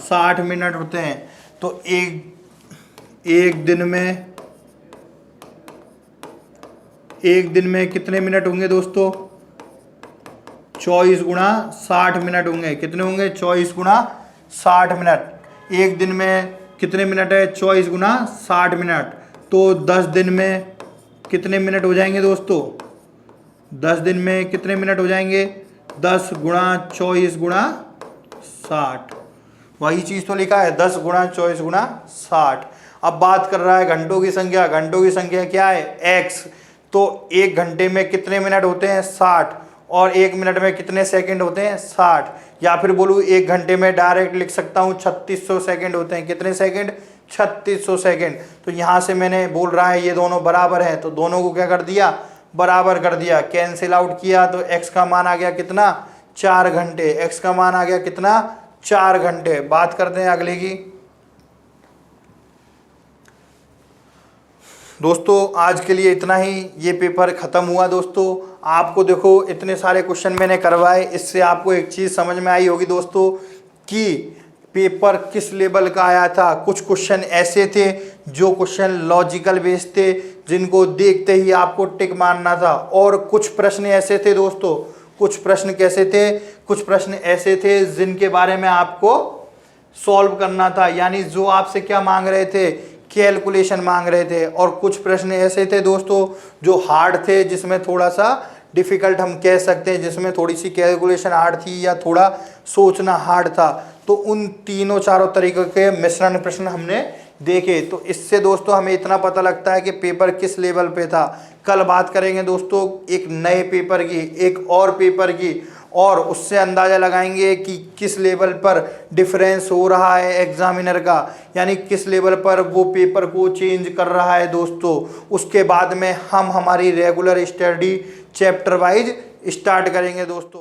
60 मिनट होते हैं। तो एक दिन में कितने मिनट होंगे दोस्तों, 24 गुणा 60 मिनट होंगे। कितने होंगे, 24 गुणा 60 मिनट। एक दिन में कितने मिनट है, 24 गुणा 60 मिनट। तो 10 दिन में कितने मिनट हो जाएंगे दोस्तों, 10 दिन में कितने मिनट हो जाएंगे, 10 गुणा 24 गुणा 60। वही चीज़ तो लिखा है, 10 गुणा 24 गुणा 60। अब बात कर रहा है घंटों की संख्या। घंटों की संख्या क्या है, x। तो एक घंटे में कितने मिनट होते हैं, 60, और एक मिनट में कितने सेकंड होते हैं, 60। या फिर बोलूँ एक घंटे में डायरेक्ट लिख सकता हूँ 3600 सेकंड होते हैं। कितने सेकंड, 3600 सेकंड। तो यहाँ से मैंने बोल रहा है ये दोनों बराबर हैं, तो दोनों को क्या कर दिया, बराबर कर दिया। कैंसिल आउट किया तो x का मान आ गया कितना, 4 घंटे। x का मान आ गया कितना, 4 घंटे। बात करते हैं अगले की। दोस्तों आज के लिए इतना ही, ये पेपर ख़त्म हुआ दोस्तों। आपको देखो इतने सारे क्वेश्चन मैंने करवाए, इससे आपको एक चीज़ समझ में आई होगी दोस्तों कि पेपर किस लेवल का आया था। कुछ क्वेश्चन ऐसे थे जो क्वेश्चन लॉजिकल बेस्ड थे, जिनको देखते ही आपको टिक मारना था, और कुछ प्रश्न ऐसे थे दोस्तों, कुछ प्रश्न कैसे थे, कुछ प्रश्न ऐसे थे जिनके बारे में आपको सॉल्व करना था, यानी जो आपसे क्या मांग रहे थे, कैलकुलेशन मांग रहे थे। और कुछ प्रश्न ऐसे थे दोस्तों जो हार्ड थे, जिसमें थोड़ा सा डिफ़िकल्ट हम कह सकते हैं, जिसमें थोड़ी सी कैलकुलेशन हार्ड थी या थोड़ा सोचना हार्ड था। तो उन तीनों चारों तरीक़ों के मिश्रण प्रश्न हमने देखे। तो इससे दोस्तों हमें इतना पता लगता है कि पेपर किस लेवल पे था। कल बात करेंगे दोस्तों एक नए पेपर की, एक और पेपर की, और उससे अंदाज़ा लगाएंगे कि किस लेवल पर डिफरेंस हो रहा है एग्जामिनर का, यानी किस लेवल पर वो पेपर को चेंज कर रहा है दोस्तों। उसके बाद में हम हमारी regular study chapter wise start करेंगे दोस्तों।